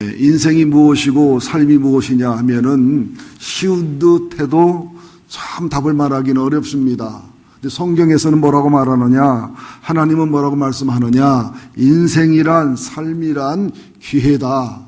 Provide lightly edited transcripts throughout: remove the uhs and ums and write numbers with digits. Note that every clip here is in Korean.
인생이 무엇이고 삶이 무엇이냐 하면은 쉬운 듯 해도 참 답을 말하기는 어렵습니다. 근데 성경에서는 뭐라고 말하느냐? 하나님은 뭐라고 말씀하느냐? 인생이란 삶이란 기회다.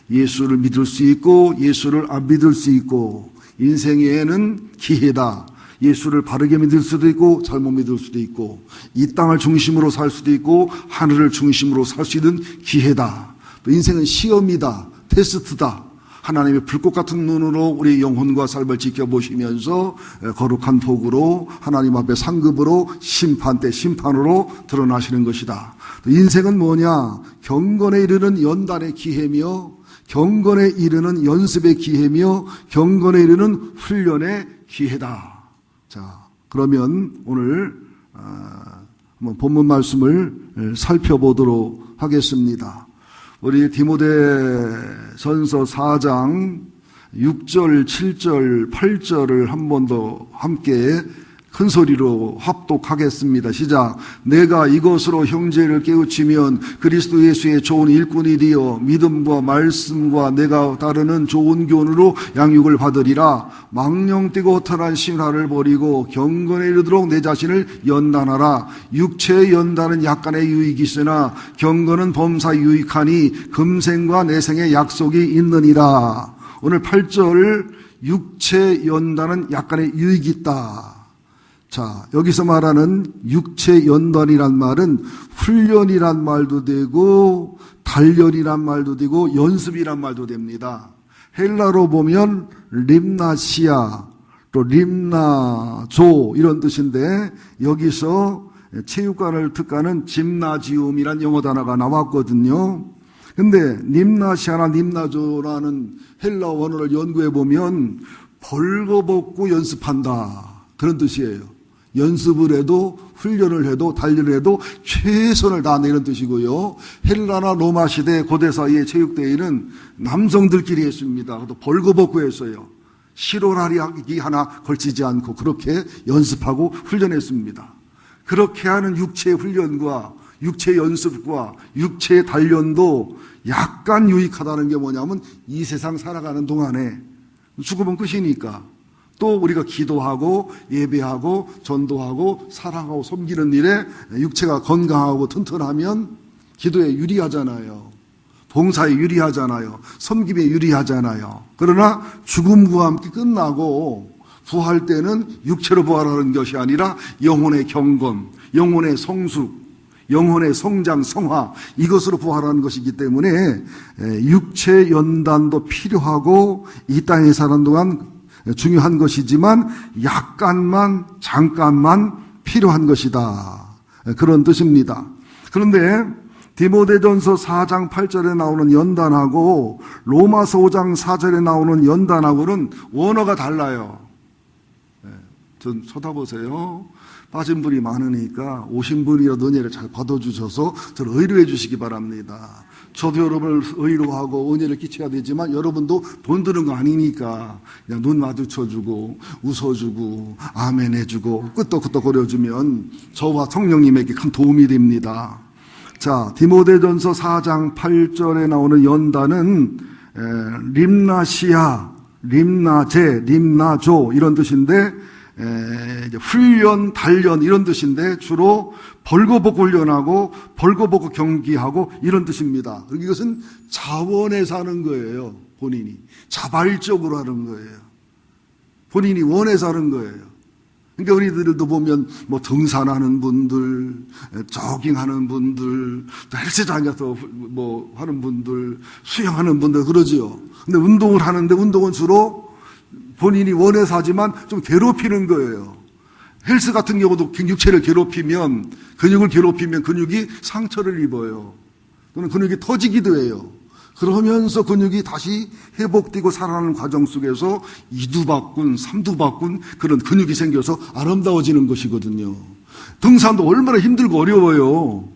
예수를 믿을 수 있고 예수를 안 믿을 수 있고, 인생에는 기회다. 예수를 바르게 믿을 수도 있고 잘못 믿을 수도 있고, 이 땅을 중심으로 살 수도 있고 하늘을 중심으로 살 수 있는 기회다. 또 인생은 시험이다. 테스트다. 하나님의 불꽃 같은 눈으로 우리 영혼과 삶을 지켜보시면서 거룩한 복으로 하나님 앞에 상급으로 심판 때 심판으로 드러나시는 것이다. 또 인생은 뭐냐? 경건에 이르는 연단의 기회며, 경건에 이르는 연습의 기회며, 경건에 이르는 훈련의 기회다. 자, 그러면 오늘 한번 본문 말씀을 살펴보도록 하겠습니다. 우리 디모데전서 4장 6절, 7절, 8절을 한 번 더 함께 큰 소리로 합독하겠습니다. 시작. 내가 이것으로 형제를 깨우치면 그리스도 예수의 좋은 일꾼이 되어 믿음과 말씀과 내가 다루는 좋은 교훈으로 양육을 받으리라. 망령되고 허탄한 신화를 버리고 경건에 이르도록 내 자신을 연단하라. 육체의 연단은 약간의 유익이 있으나 경건은 범사 유익하니 금생과 내생의 약속이 있느니라. 오늘 8절, 육체 연단은 약간의 유익이 있다. 자, 여기서 말하는 육체 연단이란 말은 훈련이란 말도 되고 단련이란 말도 되고 연습이란 말도 됩니다. 헬라로 보면 림나시아, 또 림나조 이런 뜻인데, 여기서 체육관을 특가는 짐나지움이란 영어 단어가 나왔거든요. 근데 림나시아나 림나조라는 헬라 원어를 연구해 보면 벌거벗고 연습한다, 그런 뜻이에요. 연습을 해도 훈련을 해도 단련을 해도 최선을 다한다, 이런 뜻이고요. 헬라나 로마 시대 고대 사이의 체육대회는 남성들끼리 했습니다. 그것도 벌거벗고 했어요. 실오라리 하나 걸치지 않고 그렇게 연습하고 훈련했습니다. 그렇게 하는 육체 훈련과 육체 연습과 육체 단련도 약간 유익하다는 게 뭐냐면, 이 세상 살아가는 동안에 죽으면 끝이니까 또 우리가 기도하고 예배하고 전도하고 사랑하고 섬기는 일에 육체가 건강하고 튼튼하면 기도에 유리하잖아요. 봉사에 유리하잖아요. 섬김에 유리하잖아요. 그러나 죽음과 함께 끝나고 부활 때는 육체로 부활하는 것이 아니라 영혼의 경건, 영혼의 성숙, 영혼의 성장, 성화, 이것으로 부활하는 것이기 때문에 육체 연단도 필요하고 이 땅에 사는 동안 중요한 것이지만 약간만, 잠깐만 필요한 것이다, 그런 뜻입니다. 그런데 디모데전서 4장 8절에 나오는 연단하고 로마서 5장 4절에 나오는 연단하고는 원어가 달라요. 좀 쳐다보세요. 빠진 분이 많으니까 오신 분이라도 은혜를 잘 받아주셔서 저를 의료해 주시기 바랍니다. 저도 여러분을 의료하고 은혜를 끼쳐야 되지만 여러분도 돈 드는 거 아니니까 그냥 눈 마주쳐주고 웃어주고 아멘 해주고 끄떡끄떡거려주면 저와 성령님에게 큰 도움이 됩니다. 자, 디모데전서 4장 8절에 나오는 연단은 림나시아, 림나제, 림나조 이런 뜻인데, 훈련, 단련 이런 뜻인데 주로 벌거벗고 훈련하고 벌거벗고 경기하고 이런 뜻입니다. 이것은 자원해서 하는 거예요. 본인이 자발적으로 하는 거예요. 본인이 원해서 하는 거예요. 그러니까 우리들도 보면 뭐 등산하는 분들, 조깅하는 분들, 또 헬스장에 가서 뭐 하는 분들, 수영하는 분들 그러지요. 근데 운동을 하는데 운동은 주로 본인이 원해서 하지만 좀 괴롭히는 거예요. 헬스 같은 경우도 육체를 괴롭히면, 근육을 괴롭히면 근육이 상처를 입어요. 또는 근육이 터지기도 해요. 그러면서 근육이 다시 회복되고 살아나는 과정 속에서 2두 바꾼, 3두 바꾼 그런 근육이 생겨서 아름다워지는 것이거든요. 등산도 얼마나 힘들고 어려워요.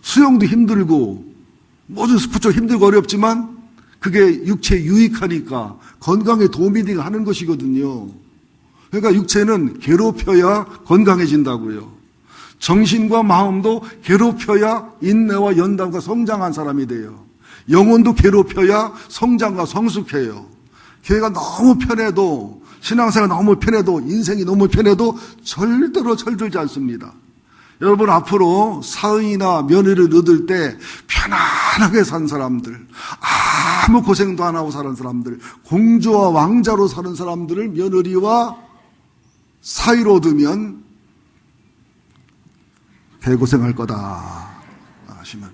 수영도 힘들고 모든 스포츠가 힘들고 어렵지만 그게 육체에 유익하니까 건강에 도움이 되게 하는 것이거든요. 그러니까 육체는 괴롭혀야 건강해진다고요. 정신과 마음도 괴롭혀야 인내와 연단과 성장한 사람이 돼요. 영혼도 괴롭혀야 성장과 성숙해요. 교회가 너무 편해도, 신앙생활 너무 편해도, 인생이 너무 편해도 절대로 철들지 않습니다. 여러분, 앞으로 사은이나 며느리를 얻을 때 편안하게 산 사람들, 아무 고생도 안 하고 사는 사람들, 공주와 왕자로 사는 사람들을 며느리와 사위로 얻으면 개고생할 거다 하시면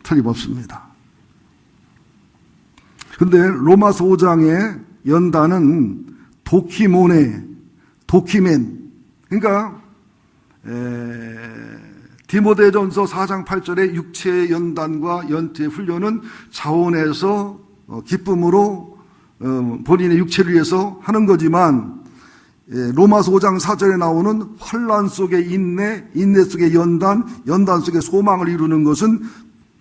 틀림없습니다. 근데 로마서 5장의 연단은 도키모네, 도키멘, 그러니까 디모데전서 4장 8절의 육체의 연단과 연태의 훈련은 자원에서 기쁨으로 본인의 육체를 위해서 하는 거지만, 로마서 5장 4절에 나오는 환난 속의 인내, 인내 속의 연단, 연단 속의 소망을 이루는 것은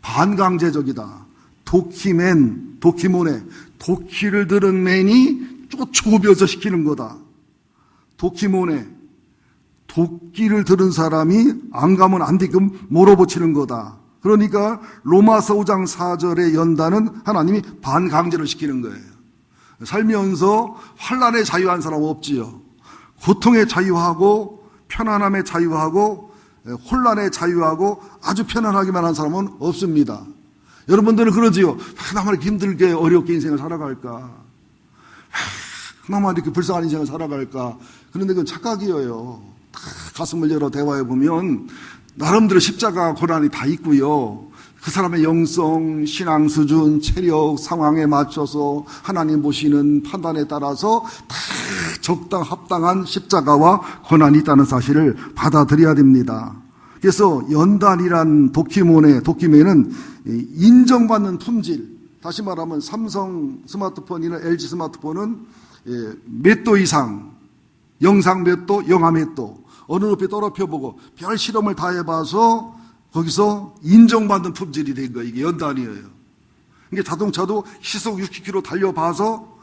반강제적이다. 도키맨, 도키모네, 도끼를 들은 맨이 쫓아오면서 시키는 거다. 도키모네, 도끼를 들은 사람이 안 가면 안 되게끔 몰아붙이는 거다. 그러니까 로마서 5장 4절의 연단은 하나님이 반강제로 시키는 거예요. 살면서 환난에 자유한 사람 없지요. 고통에 자유하고 편안함에 자유하고 혼란에 자유하고 아주 편안하기만 한 사람은 없습니다. 여러분들은 그러지요. 나만 이렇게 힘들게 어렵게 인생을 살아갈까? 나만 이렇게 불쌍한 인생을 살아갈까? 그런데 그건 착각이에요. 가슴을 열어 대화해 보면 나름대로 십자가 고난이 다 있고요. 그 사람의 영성, 신앙 수준, 체력, 상황에 맞춰서 하나님 보시는 판단에 따라서 다 적당 합당한 십자가와 고난이 있다는 사실을 받아들여야 됩니다. 그래서 연단이란 도키맨은 인정받는 품질, 다시 말하면 삼성 스마트폰이나 LG 스마트폰은 몇 도 이상, 영상 몇 도, 영하 몇 도, 어느 높이 떨어져보고 별 실험을 다 해봐서 거기서 인정받는 품질이 된 거예요. 이게 연단이에요. 이게 자동차도 시속 60km 달려봐서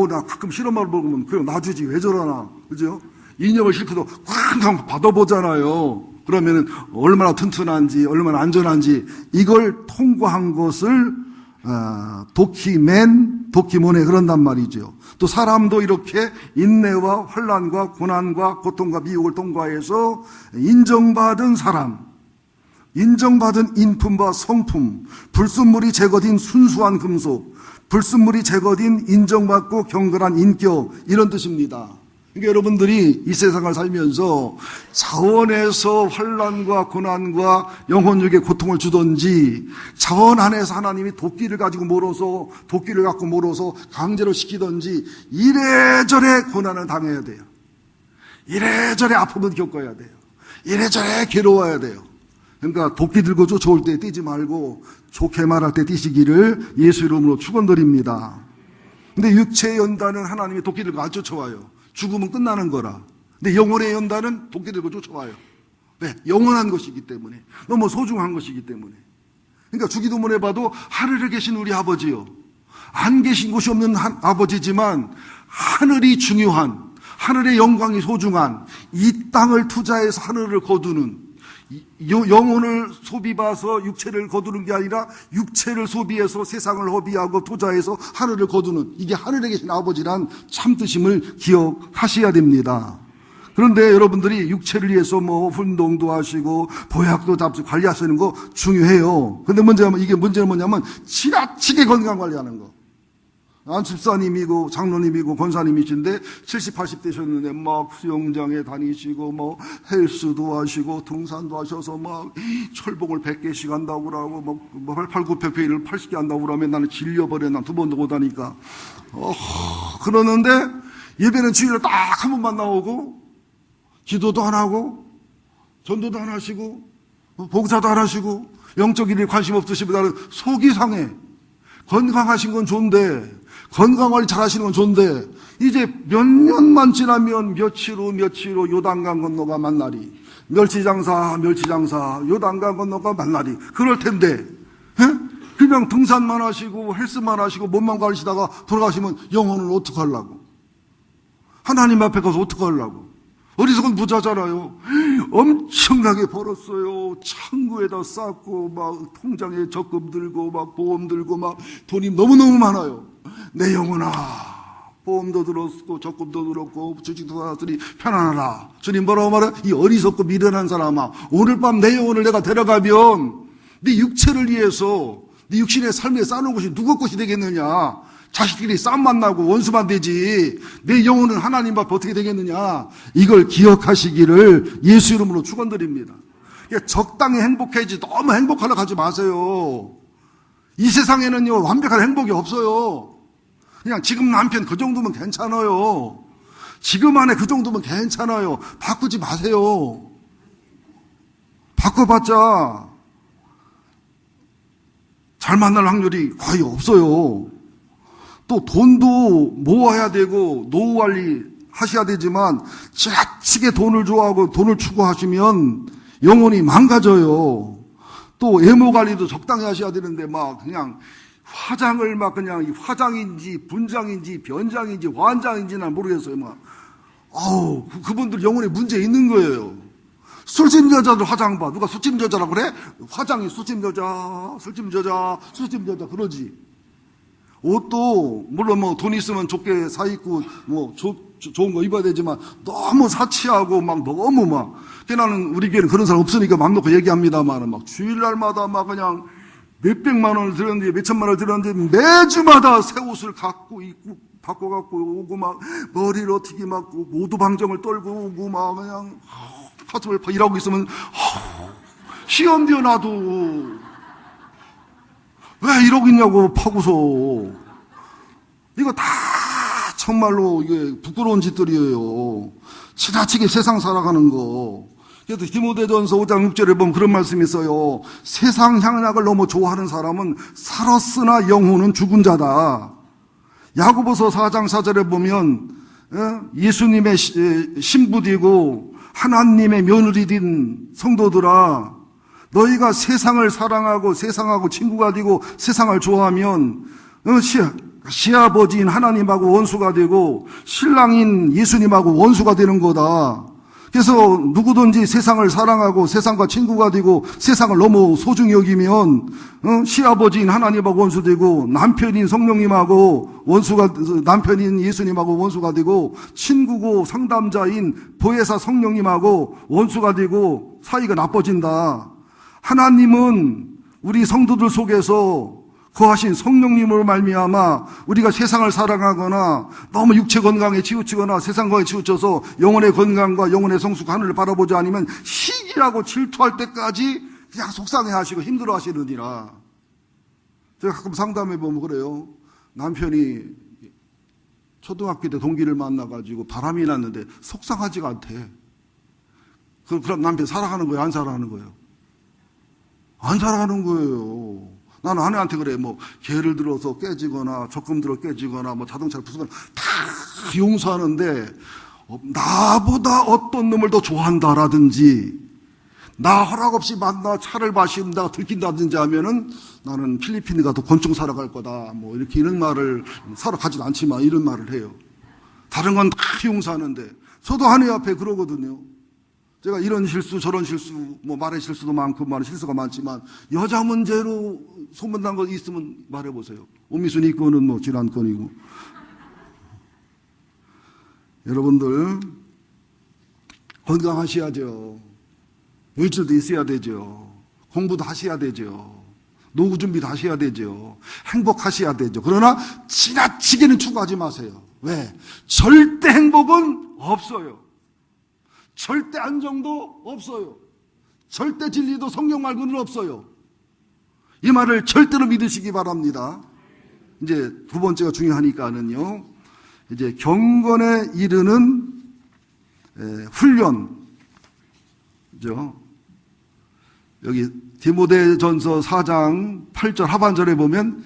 나 가끔 실험을 보면 그냥 놔주지 왜 저러나, 그죠? 인형을 싣고도 꽉 받아보잖아요. 그러면은 얼마나 튼튼한지, 얼마나 안전한지 이걸 통과한 것을 도키모네 그런단 말이죠. 또 사람도 이렇게 인내와 환난과 고난과 고통과 미혹을 통과해서 인정받은 사람, 인정받은 인품과 성품, 불순물이 제거된 순수한 금속, 불순물이 제거된 인정받고 경건한 인격, 이런 뜻입니다. 그러니까 여러분들이 이 세상을 살면서 자원에서 환난과 고난과 영혼에게 고통을 주든지, 자원 안에서 하나님이 도끼를 갖고 몰아서 강제로 시키든지, 이래저래 고난을 당해야 돼요. 이래저래 아픔을 겪어야 돼요. 이래저래 괴로워야 돼요. 그러니까 도끼 들고 쫓아올 때 뛰지 말고 좋게 말할 때 뛰시기를 예수 이름으로 축원드립니다. 근데 육체의 연단은 하나님이 도끼 들고 안 쫓아와요. 죽으면 끝나는 거라. 근데 영혼의 연단은 도끼 들고 쫓아와요. 왜? 영원한 것이기 때문에, 너무 소중한 것이기 때문에. 그러니까 주기도문 해봐도 하늘에 계신 우리 아버지요, 안 계신 곳이 없는 아버지지만 하늘이 중요한, 하늘의 영광이 소중한 이 땅을 투자해서 하늘을 거두는, 영혼을 소비봐서 육체를 거두는 게 아니라 육체를 소비해서 세상을 허비하고 투자해서 하늘을 거두는, 이게 하늘에 계신 아버지란 참뜻임을 기억하셔야 됩니다. 그런데 여러분들이 육체를 위해서 운동도 하시고 보약도 잡수 관리하시는 거 중요해요. 근데 문제는 뭐냐면 지나치게 건강 관리하는 거. 집사님이고 장로님이고 권사님이신데 70, 80 되셨는데 막 수영장에 다니시고 헬스도 하시고 등산도 하셔서 막 철봉을 100개씩 한다고 그러고 막 8, 9, 100회를 80개 한다고 그러면 나는 질려버려. 난 두 번도 못하니까. 그러는데 예배는 주일에 딱 한 번만 나오고 기도도 안 하고 전도도 안 하시고 봉사도 안 하시고 영적 일에 관심 없으시면 나는 속이 상해. 건강하신 건 좋은데, 건강관리 잘 하시는 건 좋은데, 이제 몇 년만 지나면 며칠 후 요단강 건너가 만나리, 멸치장사 요단강 건너가 만나리, 그럴 텐데, 그냥 등산만 하시고 헬스만 하시고 몸만 관리시다가 돌아가시면 영혼을 어떻게 하려고? 하나님 앞에 가서 어떻게 하려고? 어리석은 부자잖아요. 엄청나게 벌었어요. 창구에다 쌓고 막 통장에 적금 들고 막 보험 들고 막 돈이 너무너무 많아요. 내 영혼아, 보험도 들었고 적금도 들었고 주식도 사놨으니 편안하라. 주님 뭐라고 말해요? 이 어리석고 미련한 사람아, 오늘 밤 내 영혼을 내가 데려가면 네 육체를 위해서 네 육신의 삶에 쌓는 것이 누구 것이 되겠느냐? 자식들이 싸움 만나고 원수만 되지 내 영혼은 하나님 앞에 어떻게 되겠느냐? 이걸 기억하시기를 예수 이름으로 축원드립니다. 적당히 행복해야지 너무 행복하려고 하지 마세요. 이 세상에는요 완벽한 행복이 없어요. 그냥 지금 남편 그 정도면 괜찮아요. 지금 안에 그 정도면 괜찮아요. 바꾸지 마세요. 바꿔봤자 잘 만날 확률이 거의 없어요. 또 돈도 모아야 되고 노후 관리 하셔야 되지만 지나치게 돈을 좋아하고 돈을 추구하시면 영혼이 망가져요. 또 외모 관리도 적당히 하셔야 되는데 막 그냥 화장을 막 그냥 화장인지 분장인지 변장인지 완장인지는 모르겠어요. 막 그분들 영혼에 문제 있는 거예요. 술집 여자들 화장 봐. 누가 술집 여자라고 그래? 화장이 술집 여자, 술집 여자, 술집 여자 그러지. 옷도 물론 뭐 돈 있으면 좋게 사 입고 뭐 좋은 거 입어야 되지만 너무 사치하고 막 너무 막 나는 우리 교회는 그런 사람 없으니까 맘 놓고 얘기합니다만 막 주일날마다 막 그냥 몇백만 원을 들었는지 몇천만 원을 들었는지 매주마다 새 옷을 갖고 입고 바꿔갖고 오고 막 머리를 어떻게 막고 모두 방정을 떨고 오고 막 그냥 가슴을 일하고 있으면 시험 뛰어나도 왜 이러고 있냐고 파고서. 이거 다 정말로 이게 부끄러운 짓들이에요. 지나치게 세상 살아가는 거. 그래서 디모데전서 5장 6절에 보면 그런 말씀이 있어요. 세상 향락을 너무 좋아하는 사람은 살았으나 영혼은 죽은 자다. 야고보서 4장 4절에 보면 예수님의 신부되고 하나님의 며느리 된 성도들아, 너희가 세상을 사랑하고 세상하고 친구가 되고 세상을 좋아하면 시아버지인 하나님하고 원수가 되고 신랑인 예수님하고 원수가 되는 거다. 그래서 누구든지 세상을 사랑하고 세상과 친구가 되고 세상을 너무 소중히 여기면 시아버지인 하나님하고 원수 되고 남편인 성령님하고 원수가 남편인 예수님하고 원수가 되고 친구고 상담자인 보혜사 성령님하고 원수가 되고 사이가 나빠진다. 하나님은 우리 성도들 속에서 거하신 성령님으로 말미암아 우리가 세상을 사랑하거나 너무 육체 건강에 치우치거나 세상 건강에 치우쳐서 영혼의 건강과 영혼의 성숙 하늘을 바라보지 않으면 시기라고 질투할 때까지 그냥 속상해하시고 힘들어하시느니라. 제가 가끔 상담해 보면 그래요. 남편이 초등학교 때 동기를 만나가지고 바람이 났는데 속상하지가 않대. 그럼 남편 사랑하는 거예요? 안 사랑하는 거예요? 안 살아가는 거예요. 나는 아내한테 그래. 뭐 예를 들어서 깨지거나 적금 들어 깨지거나 뭐 자동차를 부수거나 다 용서하는데 나보다 어떤 놈을 더 좋아한다라든지 나 허락 없이 만나 차를 마신다 들킨다든지 하면은 나는 필리핀에 가도 곤충 사러 갈 거다. 뭐 이렇게 이런 말을 사러 가진 않지만 이런 말을 해요. 다른 건 다 용서하는데 저도 아내 앞에 그러거든요. 제가 이런 실수 저런 실수 뭐 말의 실수도 많고 말의 실수가 많지만 여자 문제로 소문난 거 있으면 말해보세요. 오미순이 거는 뭐 질환건이고. 여러분들 건강하셔야죠. 물질도 있어야 되죠. 공부도 하셔야 되죠. 노후 준비도 하셔야 되죠. 행복하셔야 되죠. 그러나 지나치게는 추구하지 마세요. 왜? 절대 행복은 없어요. 절대 안정도 없어요. 절대 진리도 성경 말고는 없어요. 이 말을 절대로 믿으시기 바랍니다. 이제 두 번째가 중요하니까는요. 이제 경건에 이르는 훈련이죠. 여기 디모데전서 4장 8절 하반절에 보면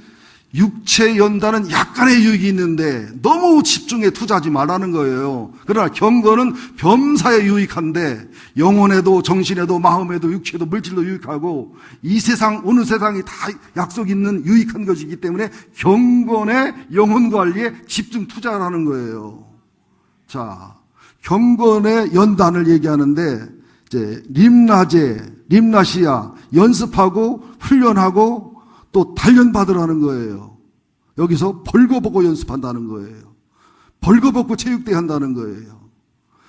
육체 연단은 약간의 유익이 있는데 너무 집중에 투자하지 말라는 거예요. 그러나 경건은 범사에 유익한데 영혼에도 정신에도 마음에도 육체도 물질도 유익하고 이 세상 어느 세상이 다 약속 있는 유익한 것이기 때문에 경건의 영혼 관리에 집중 투자하라는 거예요. 자, 경건의 연단을 얘기하는데 이제 림나시아 연습하고 훈련하고 또 단련받으라는 거예요. 여기서 벌거벗고 연습한다는 거예요. 벌거벗고 체육대회 한다는 거예요.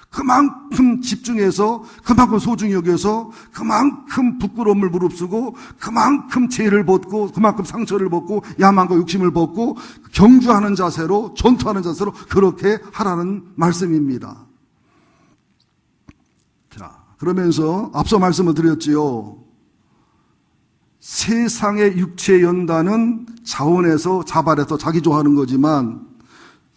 그만큼 집중해서, 그만큼 소중히 여겨서, 그만큼 부끄러움을 무릅쓰고, 그만큼 죄를 벗고, 그만큼 상처를 벗고, 야망과 욕심을 벗고, 경주하는 자세로, 전투하는 자세로 그렇게 하라는 말씀입니다. 자, 그러면서 앞서 말씀을 드렸지요. 세상의 육체 연단은 자원에서, 자발에서 자기 좋아하는 거지만,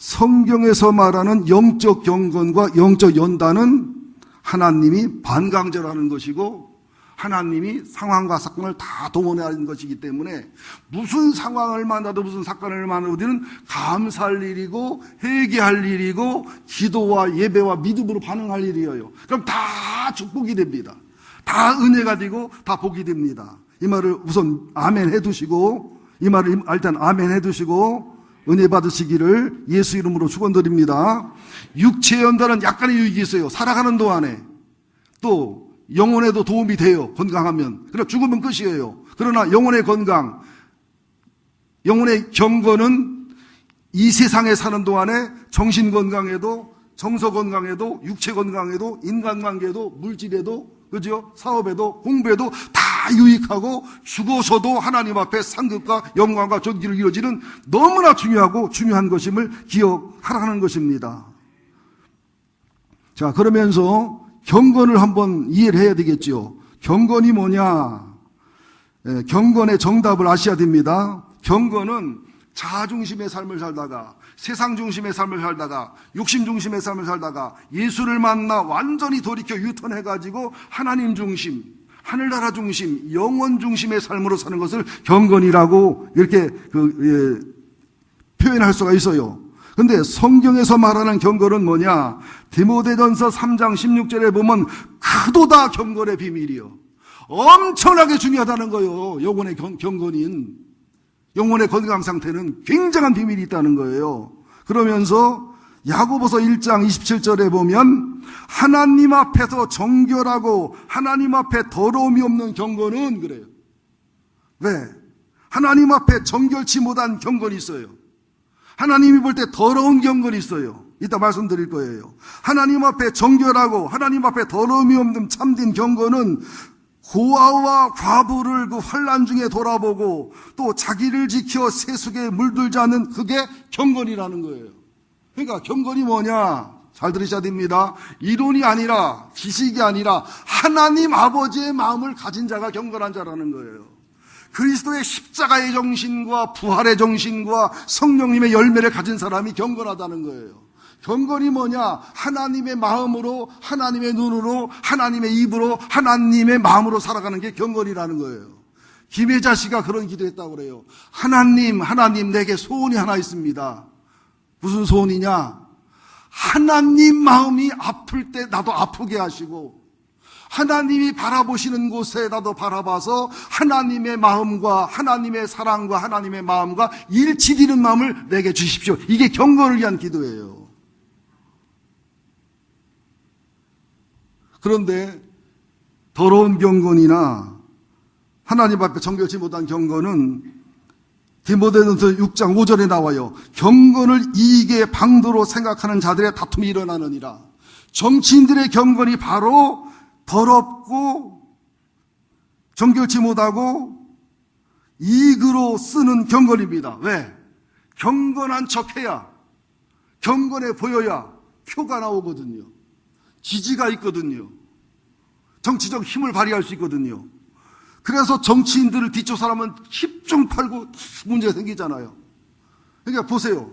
성경에서 말하는 영적 경건과 영적 연단은 하나님이 반강제라는 것이고 하나님이 상황과 사건을 다 동원하는 것이기 때문에 무슨 상황을 만나도 무슨 사건을 만나도 우리는 감사할 일이고 회개할 일이고 기도와 예배와 믿음으로 반응할 일이에요. 그럼 다 축복이 됩니다. 다 은혜가 되고 다 복이 됩니다. 이 말을 우선 아멘 해두시고, 이 말을 일단 아멘 해두시고 은혜 받으시기를 예수 이름으로 축원드립니다. 육체 연단은 약간의 유익이 있어요. 살아가는 동안에. 또 영혼에도 도움이 돼요. 건강하면. 그러나 죽으면 끝이에요. 그러나 영혼의 건강, 영혼의 경건은 이 세상에 사는 동안에 정신 건강에도, 정서 건강에도, 육체 건강에도, 인간관계에도, 물질에도, 그죠? 사업에도, 공부에도 다 유익하고 죽어서도 하나님 앞에 상급과 영광과 존귀를 이루어지는 너무나 중요하고 중요한 것임을 기억하라는 것입니다. 자, 그러면서 경건을 한번 이해를 해야 되겠죠. 경건이 뭐냐? 경건의 정답을 아셔야 됩니다. 경건은 자아 중심의 삶을 살다가, 세상 중심의 삶을 살다가, 욕심 중심의 삶을 살다가 예수를 만나 완전히 돌이켜 유턴해가지고 하나님 중심, 하늘나라 중심, 영원 중심의 삶으로 사는 것을 경건이라고 이렇게 표현할 수가 있어요. 근데 성경에서 말하는 경건은 뭐냐? 디모데전서 3장 16절에 보면 크도다 경건의 비밀이요. 엄청나게 중요하다는 거예요. 영혼의 경건인, 영혼의 건강 상태는 굉장한 비밀이 있다는 거예요. 그러면서 야고보서 1장 27절에 보면 하나님 앞에서 정결하고 하나님 앞에 더러움이 없는 경건은 그래요. 왜? 하나님 앞에 정결치 못한 경건이 있어요. 하나님이 볼 때 더러운 경건이 있어요. 이따 말씀드릴 거예요. 하나님 앞에 정결하고 하나님 앞에 더러움이 없는 참된 경건은 고아와 과부를 그 환난 중에 돌아보고 또 자기를 지켜 세속에 물들지 않는 그게 경건이라는 거예요. 그러니까 경건이 뭐냐? 잘 들으셔야 됩니다. 이론이 아니라 지식이 아니라 하나님 아버지의 마음을 가진 자가 경건한 자라는 거예요. 그리스도의 십자가의 정신과 부활의 정신과 성령님의 열매를 가진 사람이 경건하다는 거예요. 경건이 뭐냐? 하나님의 마음으로, 하나님의 눈으로, 하나님의 입으로, 하나님의 마음으로 살아가는 게 경건이라는 거예요. 김혜자 씨가 그런 기도했다고 그래요. 하나님 내게 소원이 하나 있습니다. 무슨 소원이냐? 하나님 마음이 아플 때 나도 아프게 하시고 하나님이 바라보시는 곳에 나도 바라봐서 하나님의 마음과 하나님의 사랑과 하나님의 마음과 일치되는 마음을 내게 주십시오. 이게 경건을 위한 기도예요. 그런데 더러운 경건이나 하나님 앞에 정결치 못한 경건은 디모데전서 6장 5절에 나와요. 경건을 이익의 방도로 생각하는 자들의 다툼이 일어나느니라. 정치인들의 경건이 바로 더럽고 정결치 못하고 이익으로 쓰는 경건입니다. 왜? 경건한 척해야, 경건해 보여야 표가 나오거든요. 지지가 있거든요. 정치적 힘을 발휘할 수 있거든요. 그래서 정치인들을 뒷조사하면 힘 좀 팔고 문제가 생기잖아요. 그러니까 보세요.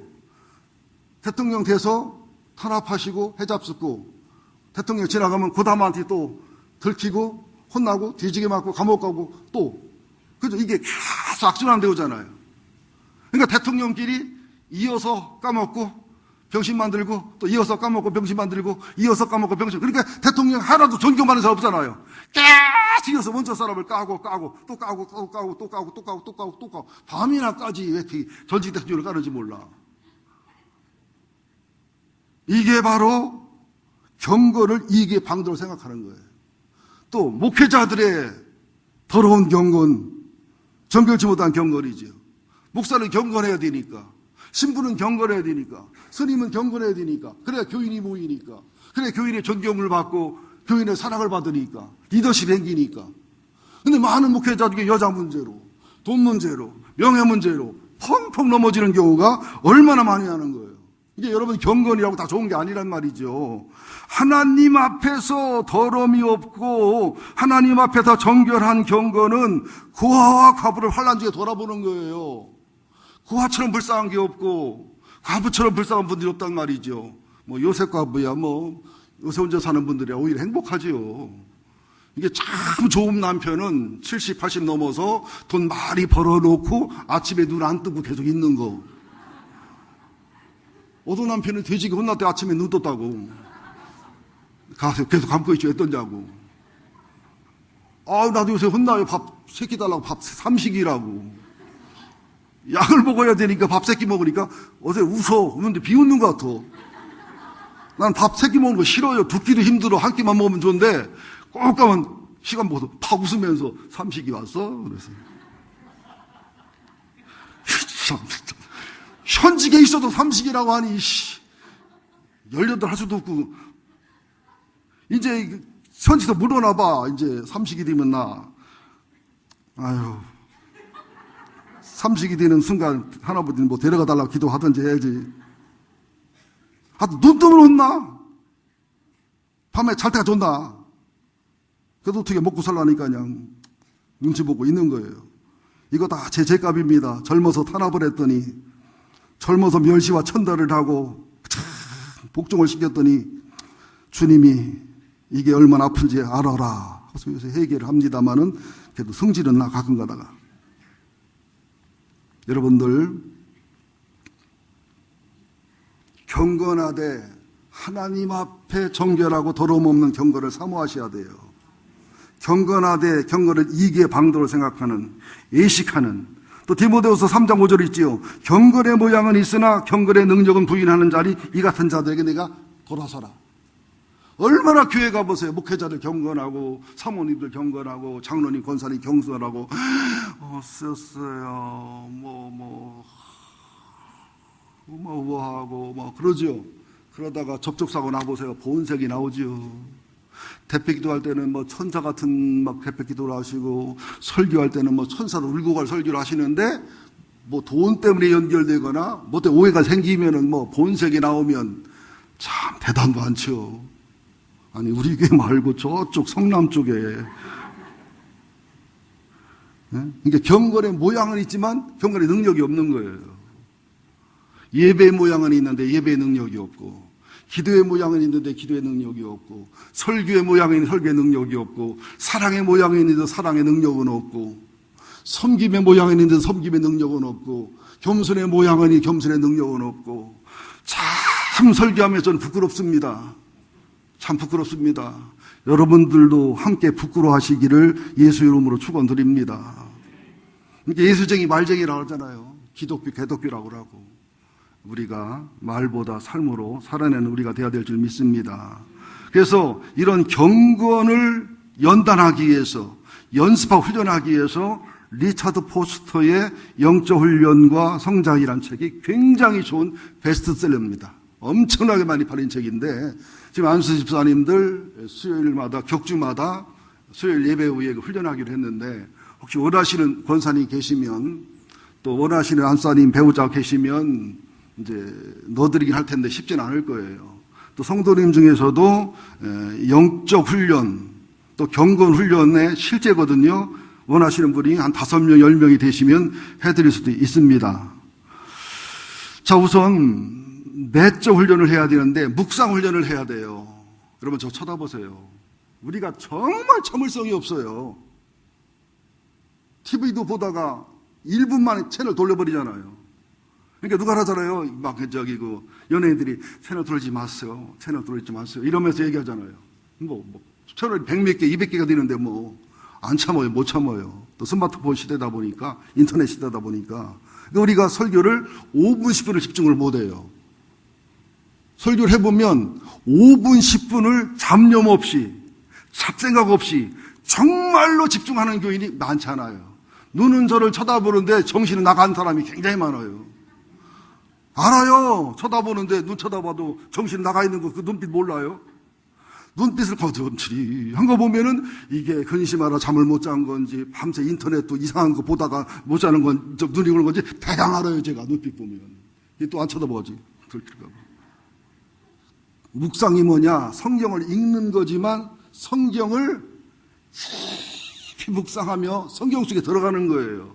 대통령 돼서 탄압하시고 해잡수고 대통령 지나가면 고담한테 또 들키고 혼나고 뒤지게 맞고 감옥 가고 또 그죠? 이게 계속 악순환되오잖아요. 그러니까 대통령끼리 이어서 까먹고 병신 만들고 또 이어서 까먹고 병신 만들고 이어서 까먹고 병신. 그러니까 대통령 하나도 존경받는 사람 없잖아요. 계속 이어서 먼저 사람을 까고 또 까고 또 까고 또 까고 또 까고 또 까고 또 까고 밤이나 까지 왜 이렇게 전직 대통령을 까는지 몰라. 이게 바로 경건을 이익의 방도로 생각하는 거예요. 또 목회자들의 더러운 경건, 정결치 못한 경건이죠. 목사는 경건해야 되니까, 신부는 경건해야 되니까, 스님은 경건해야 되니까, 그래야 교인이 모이니까, 그래야 교인의 존경을 받고 교인의 사랑을 받으니까, 리더십 행기니까. 근데 많은 목회자들이 여자 문제로, 돈 문제로, 명예 문제로 펑펑 넘어지는 경우가 얼마나 많이 하는 거예요. 이게 여러분 경건이라고 다 좋은 게 아니란 말이죠. 하나님 앞에서 더러움이 없고 하나님 앞에서 정결한 경건은 고아와 과부를 환난 중에 돌아보는 거예요. 고아처럼 불쌍한 게 없고 과부처럼 불쌍한 분들이 없단 말이죠. 뭐 요셉 과부야 뭐 요새 혼자 사는 분들이야 오히려 행복하지요. 이게 참 좋은 남편은 70, 80 넘어서 돈 많이 벌어놓고 아침에 눈 안 뜨고 계속 있는 거. 어떤 남편은 돼지기 혼날 때 아침에 눈 떴다고. 가서 계속 감고 있죠. 했던자고. 나도 요새 혼나요. 밥 새끼 달라고 밥 삼식이라고. 약을 먹어야 되니까 밥 새끼 먹으니까 어제 우는데 비웃는 것 같아. 난 밥 새끼 먹는 거 싫어요. 두 끼도 힘들어. 한 끼만 먹으면 좋은데 꼭 가면 시간 보고서 팍 웃으면서 삼식이 왔어? 그래서. 현직에 있어도 삼식이라고 하니, 18 할 수도 없고, 이제 현직에서 물러나봐. 이제 삼식이 되면 아유. 삼식이 되는 순간 하나부터는 뭐 데려가 달라고 기도하든지 해야지. 눈 뜨면 혼나. 밤에 잘 때가 좋나. 그래도 어떻게 먹고 살라니까 그냥 눈치 보고 있는 거예요. 이거 다 제 죄값입니다. 젊어서 탄압을 했더니, 젊어서 멸시와 천달을 하고 복종을 시켰더니 주님이 이게 얼마나 아픈지 알아라. 그래서 요새 회개를 합니다마는 그래도 성질은 가끔 가다가. 여러분들 경건하되 하나님 앞에 정결하고 더러움 없는 경건을 사모하셔야 돼요. 경건하되 경건을 이익의 방도로 생각하는, 예식하는. 또 디모데후서 3장 5절 있지요. 경건의 모양은 있으나 경건의 능력은 부인하는 자리 이 같은 자들에게 내가 돌아서라. 얼마나 교회 가보세요. 목회자들 경건하고 사모님들 경건하고 장로님 권사님 경건하고 쓰였어요. 뭐하고 그러죠. 그러다가 접촉사고 나보세요. 보은색이 나오죠. 대패기도 할 때는 천사 같은 대패기도를 하시고, 설교할 때는 천사도 울고 갈 설교를 하시는데, 돈 때문에 연결되거나, 때 오해가 생기면은 본색이 나오면 참 대단도 않죠. 아니, 우리 교회 말고 저쪽 성남 쪽에. 그러니까 경건의 모양은 있지만 경건의 능력이 없는 거예요. 예배의 모양은 있는데 예배의 능력이 없고, 기도의 모양은 있는데 기도의 능력이 없고, 설교의 모양은 있는데 설교의 능력이 없고, 사랑의 모양이 있는데 사랑의 능력은 없고, 섬김의 모양이 있는데 섬김의 능력은 없고, 겸손의 모양은 있는데 겸손의 능력은 없고, 참 설교하면 저는 부끄럽습니다. 참 부끄럽습니다. 여러분들도 함께 부끄러워하시기를 예수 이름으로 축원드립니다. 그러니까 예수쟁이 말쟁이라고 하잖아요. 기독교 개독교라고 하고. 우리가 말보다 삶으로 살아내는 우리가 되어야 될 줄 믿습니다. 그래서 이런 경건을 연단하기 위해서, 연습하고 훈련하기 위해서 리차드 포스터의 영적 훈련과 성장이라는 책이 굉장히 좋은 베스트셀러입니다. 엄청나게 많이 팔린 책인데, 지금 안수 집사님들 수요일마다 격주마다 수요일 예배 후에 훈련하기로 했는데, 혹시 원하시는 권사님 계시면, 또 원하시는 안수사님 배우자 계시면 이제 넣어드리긴 할 텐데 쉽지는 않을 거예요. 또 성도님 중에서도 영적 훈련, 또 경건 훈련의 실제거든요. 원하시는 분이 한 5명, 10명이 되시면 해드릴 수도 있습니다. 자, 우선 내적 훈련을 해야 되는데 묵상 훈련을 해야 돼요. 여러분 저 쳐다보세요. 우리가 정말 참을성이 없어요. TV도 보다가 1분 만에 채널 돌려버리잖아요. 그러니까 누가 하잖아요. 연예인들이 채널 돌리지 마세요. 채널 돌리지 마세요. 이러면서 얘기하잖아요. 채널이 100몇 개, 200개가 되는데 안 참아요. 못 참아요. 또 스마트폰 시대다 보니까, 인터넷 시대다 보니까. 그러니까 우리가 설교를 5분, 10분을 집중을 못 해요. 설교를 해보면 5분, 10분을 잡념 없이, 잡생각 없이 정말로 집중하는 교인이 많지 않아요. 눈은 저를 쳐다보는데 정신은 나간 사람이 굉장히 많아요. 알아요. 쳐다보는데 눈 쳐다봐도 정신 나가 있는 거 그 눈빛 몰라요? 눈빛을 거두음치리 한 거 보면은 이게 근심하라 잠을 못 잔 건지 밤새 인터넷도 이상한 거 보다가 못 자는 건 눈이 오는 건지 대강 알아요. 제가 눈빛 보면. 또 안 쳐다보지. 들킬까 봐. 묵상이 뭐냐? 성경을 읽는 거지만 성경을 깊이 묵상하며 성경 속에 들어가는 거예요.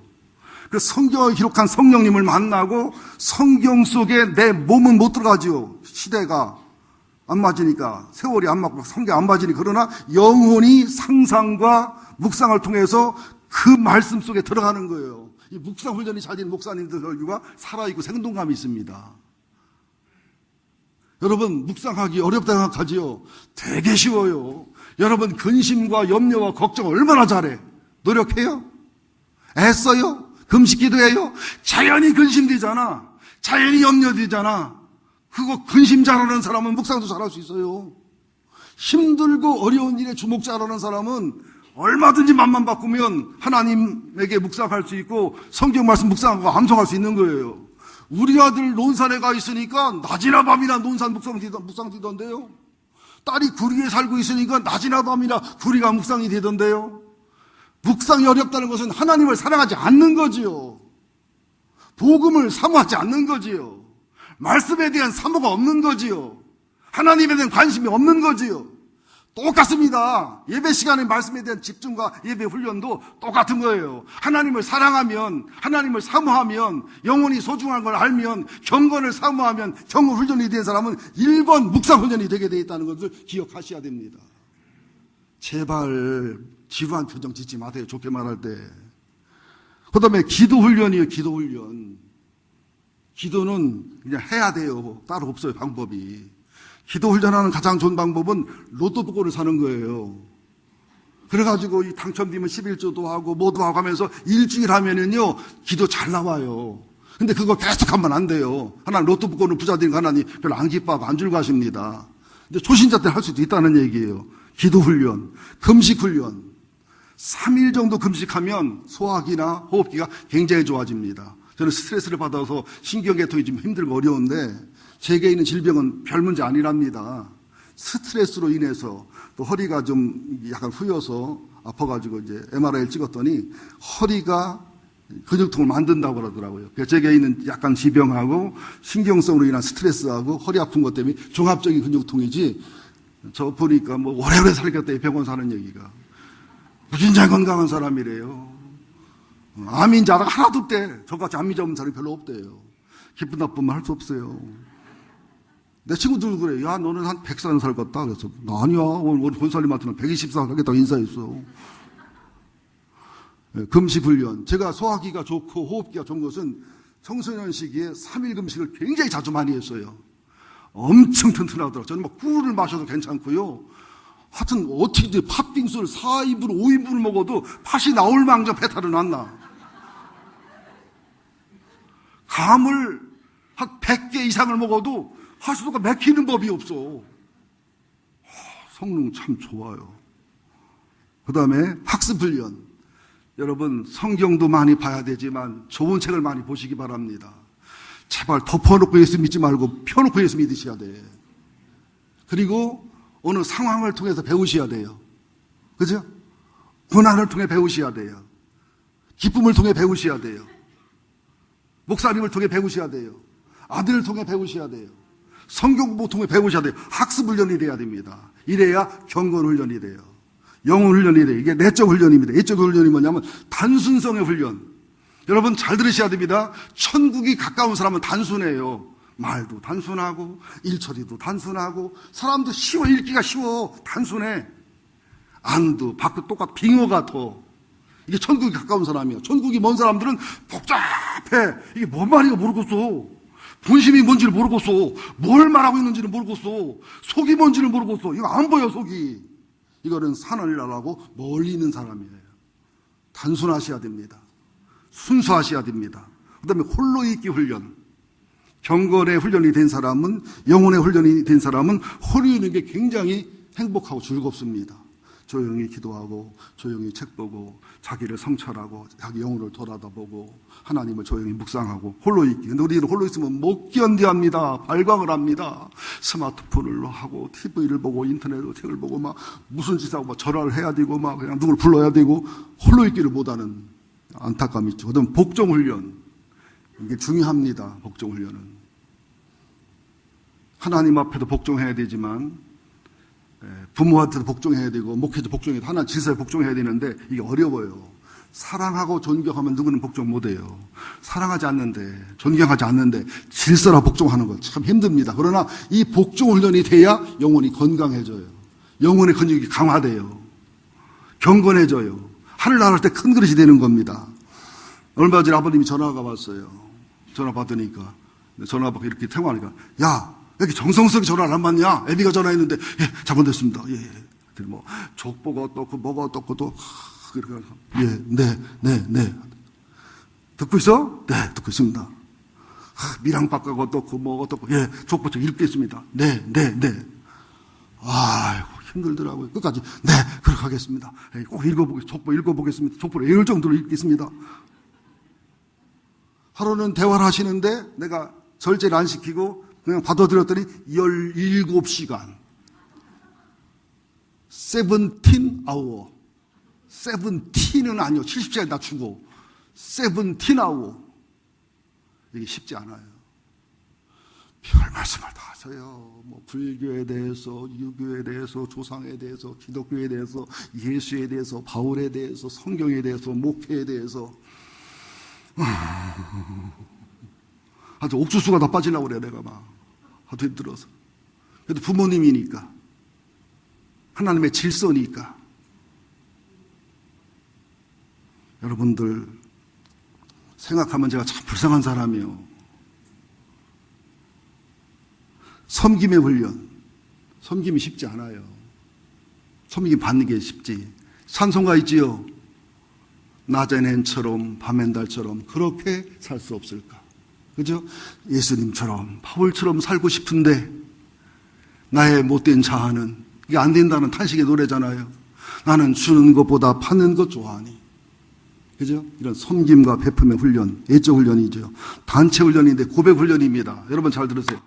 그 성경을 기록한 성령님을 만나고 성경 속에 내 몸은 못 들어가죠. 시대가 안 맞으니까, 세월이 안 맞고 성경 안 맞으니. 그러나 영혼이 상상과 묵상을 통해서 그 말씀 속에 들어가는 거예요. 이 묵상 훈련이 잘 된 목사님들 설교가 살아있고 생동감이 있습니다. 여러분, 묵상하기 어렵다 생각하지요? 되게 쉬워요. 여러분, 근심과 염려와 걱정 얼마나 잘해? 노력해요? 애써요? 금식 기도해요? 자연히 근심되잖아. 자연히 염려되잖아. 그거 근심 잘하는 사람은 묵상도 잘할 수 있어요. 힘들고 어려운 일에 주목 잘하는 사람은 얼마든지 맘만 바꾸면 하나님에게 묵상할 수 있고 성경 말씀 묵상하고 암송할 수 있는 거예요. 우리 아들 논산에 가 있으니까 낮이나 밤이나 논산 묵상 뛰던데요. 딸이 구리에 살고 있으니까 낮이나 밤이나 구리가 묵상이 되던데요. 묵상이 어렵다는 것은 하나님을 사랑하지 않는 거지요. 복음을 사모하지 않는 거지요. 말씀에 대한 사모가 없는 거지요. 하나님에 대한 관심이 없는 거지요. 똑같습니다. 예배 시간에 말씀에 대한 집중과 예배 훈련도 똑같은 거예요. 하나님을 사랑하면, 하나님을 사모하면, 영혼이 소중한 걸 알면, 경건을 사모하면, 경건 훈련이 된 사람은 1번 묵상 훈련이 되게 되어 있다는 것을 기억하셔야 됩니다. 제발 지루한 표정 짓지 마세요. 좋게 말할 때. 그 다음에 기도 훈련이에요. 기도 훈련. 기도는 그냥 해야 돼요. 따로 없어요. 방법이. 기도 훈련하는 가장 좋은 방법은 로또 복권을 사는 거예요. 그래가지고 이 당첨되면 11조도 하고 뭐도 하고 하면서 일주일 하면은요, 기도 잘 나와요. 근데 그거 계속 하면 안 돼요. 하나님 로또 복권을 부자 되는 거 하나님 별로 안 기뻐하고 안 즐거워하십니다. 근데 초신자 때는 할 수도 있다는 얘기예요. 기도 훈련, 금식 훈련. 3일 정도 금식하면 소화기나 호흡기가 굉장히 좋아집니다. 저는 스트레스를 받아서 신경계통이 좀 힘들고 어려운데 제게 있는 질병은 별 문제 아니랍니다. 스트레스로 인해서 또 허리가 좀 약간 후여서 아파가지고 이제 MRI를 찍었더니 허리가 근육통을 만든다고 그러더라고요. 그래서 제게 있는 약간 지병하고 신경성으로 인한 스트레스하고 허리 아픈 것 때문에 종합적인 근육통이지 저 보니까 뭐 오래오래 살겠다 병원 사는 얘기가. 무진장 건강한 사람이래요. 암인 자가 하나도 없대. 저같이 암이 잡은 사람이 별로 없대요. 기쁜 나쁘면 할 수 없어요. 내 친구들도 그래. 야, 너는 한 100살 살겠다. 그래서 나 아니야. 오늘 권사님한테는 120살 살겠다고 인사했어. 금식 훈련. 제가 소화기가 좋고 호흡기가 좋은 것은 청소년 시기에 3일 금식을 굉장히 자주 많이 했어요. 엄청 튼튼하더라고요. 저는 막 꿀을 마셔도 괜찮고요. 하여튼 어떻게 팥빙수를 4인분, 5인분을 먹어도 팥이 나올 망정 배탈은 안 나. 감을 한 100개 이상을 먹어도 하수도가 막히는 법이 없어. 성능 참 좋아요. 그 다음에 학습훈련. 여러분 성경도 많이 봐야 되지만 좋은 책을 많이 보시기 바랍니다. 제발 덮어놓고 예수 믿지 말고 펴놓고 예수 믿으셔야 돼. 그리고 어느 상황을 통해서 배우셔야 돼요. 그죠? 고난을 통해 배우셔야 돼요. 기쁨을 통해 배우셔야 돼요. 목사님을 통해 배우셔야 돼요. 아들을 통해 배우셔야 돼요. 성경 공부 통해 배우셔야 돼요. 학습 훈련이 돼야 됩니다. 이래야 경건 훈련이 돼요. 영혼 훈련이 돼요. 이게 내적 훈련입니다. 내적 훈련이 뭐냐면 단순성의 훈련. 여러분 잘 들으셔야 됩니다. 천국이 가까운 사람은 단순해요. 말도 단순하고 일처리도 단순하고 사람도 쉬워. 읽기가 쉬워. 단순해. 안도 밖에 똑같 빙어 같아. 이게 천국이 가까운 사람이에요. 천국이 먼 사람들은 복잡해. 이게 뭔 말인가 모르겠어. 본심이 뭔지를 모르겠어. 뭘 말하고 있는지를 모르겠어. 속이 뭔지를 모르겠어. 이거 안 보여 속이. 이거는 산을나라고 멀리 있는 사람이에요. 단순하셔야 됩니다. 순수하셔야 됩니다. 그 다음에 홀로 있기 훈련. 경건의 훈련이 된 사람은, 영혼의 훈련이 된 사람은 홀로 있는 게 굉장히 행복하고 즐겁습니다. 조용히 기도하고 조용히 책 보고 자기를 성찰하고 자기 영혼을 돌아다보고 하나님을 조용히 묵상하고 홀로 있기. 근데 우리는 홀로 있으면 못 견디합니다. 발광을 합니다. 스마트폰을 하고 TV를 보고 인터넷으로 책을 보고 막 무슨 짓 하고 막 전화를 해야 되고 막 그냥 누굴 불러야 되고 홀로 있기를 못하는 안타까움이 있죠. 그다음 복종훈련. 이게 중요합니다. 복종훈련은. 하나님 앞에도 복종해야 되지만 부모한테도 복종해야 되고 목회도 복종해야 되고 하나님 질서에 복종해야 되는데 이게 어려워요. 사랑하고 존경하면 누구는 복종 못해요. 사랑하지 않는데 존경하지 않는데 질서라 복종하는 거 참 힘듭니다. 그러나 이 복종 훈련이 돼야 영혼이 건강해져요. 영혼의 근육이 강화돼요. 경건해져요. 하늘 나갈 때 큰 그릇이 되는 겁니다. 얼마 전에 아버님이 전화가 왔어요. 전화 받으니까 전화 받고 이렇게 통화하니까 야 이렇게 정성스럽게 전화를 안 받냐? 애비가 전화했는데, 예, 잘못됐습니다. 예. 뭐, 족보가 어떻고, 뭐가 어떻고, 또, 그렇게 해서, 예, 네. 듣고 있어? 네, 듣고 있습니다. 미랑박가가 어떻고, 뭐 어떻고, 예, 족보 좀 읽겠습니다. 네. 아이고, 힘들더라고요. 끝까지, 네, 그렇게 하겠습니다. 예, 꼭 족보 읽어보겠습니다. 족보를 읽을 정도로 읽겠습니다. 하루는 대화를 하시는데, 내가 절제를 안 시키고, 그냥 받아들였더니 17시간. 17hour. 17은 아니요. 70시간 낮추고. 17hour. 이게 쉽지 않아요. 별 말씀을 다 하세요. 뭐, 불교에 대해서, 유교에 대해서, 조상에 대해서, 기독교에 대해서, 예수에 대해서, 바울에 대해서, 성경에 대해서, 목회에 대해서. 아주 옥수수가 다 빠지려고 그래, 내가 막. 아주 힘들어서. 그래도 부모님이니까. 하나님의 질서니까. 여러분들, 생각하면 제가 참 불쌍한 사람이에요. 섬김의 훈련. 섬김이 쉽지 않아요. 섬김 받는 게 쉽지. 찬송가 있지요. 낮엔 헨처럼, 밤엔 달처럼 그렇게 살 수 없을까? 그죠? 예수님처럼 바울처럼 살고 싶은데 나의 못된 자아는 이게 안 된다는 탄식의 노래잖아요. 나는 주는 것보다 받는 것 좋아하니. 그죠? 이런 섬김과 베품의 훈련, 예적 훈련이죠. 단체 훈련인데 고백 훈련입니다. 여러분 잘 들으세요.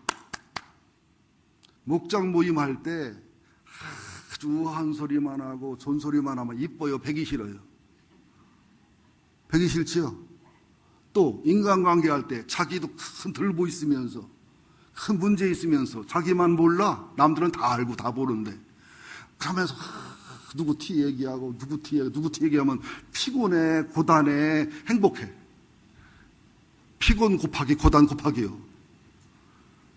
목장 모임할 때 아주 우아한 소리만 하고 존소리만 하면 이뻐요? 배기 싫어요? 배기 싫지요? 또 인간관계 할 때 자기도 큰 들보 있으면서 큰 문제 있으면서 자기만 몰라 남들은 다 알고 다 보는데 그러면서 누구 티 얘기하고 누구 티 얘기하면 피곤해 고단해 행복해. 피곤 곱하기 고단 곱하기요.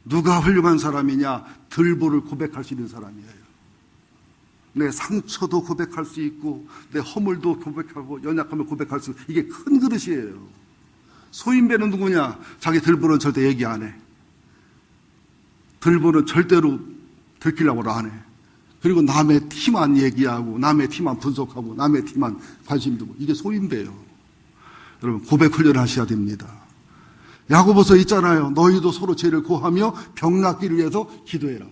누가 훌륭한 사람이냐? 들보를 고백할 수 있는 사람이에요. 내 상처도 고백할 수 있고 내 허물도 고백하고 연약함을 고백할 수 이게 큰 그릇이에요. 소인배는 누구냐? 자기 들보는 절대 얘기 안 해. 들보는 절대로 들키려고 안 해. 그리고 남의 티만 얘기하고 남의 티만 분석하고 남의 티만 관심 두고 이게 소인배예요. 여러분 고백 훈련을 하셔야 됩니다. 야고보서 있잖아요. 너희도 서로 죄를 고하며 병 낫기를 위해서 기도해라.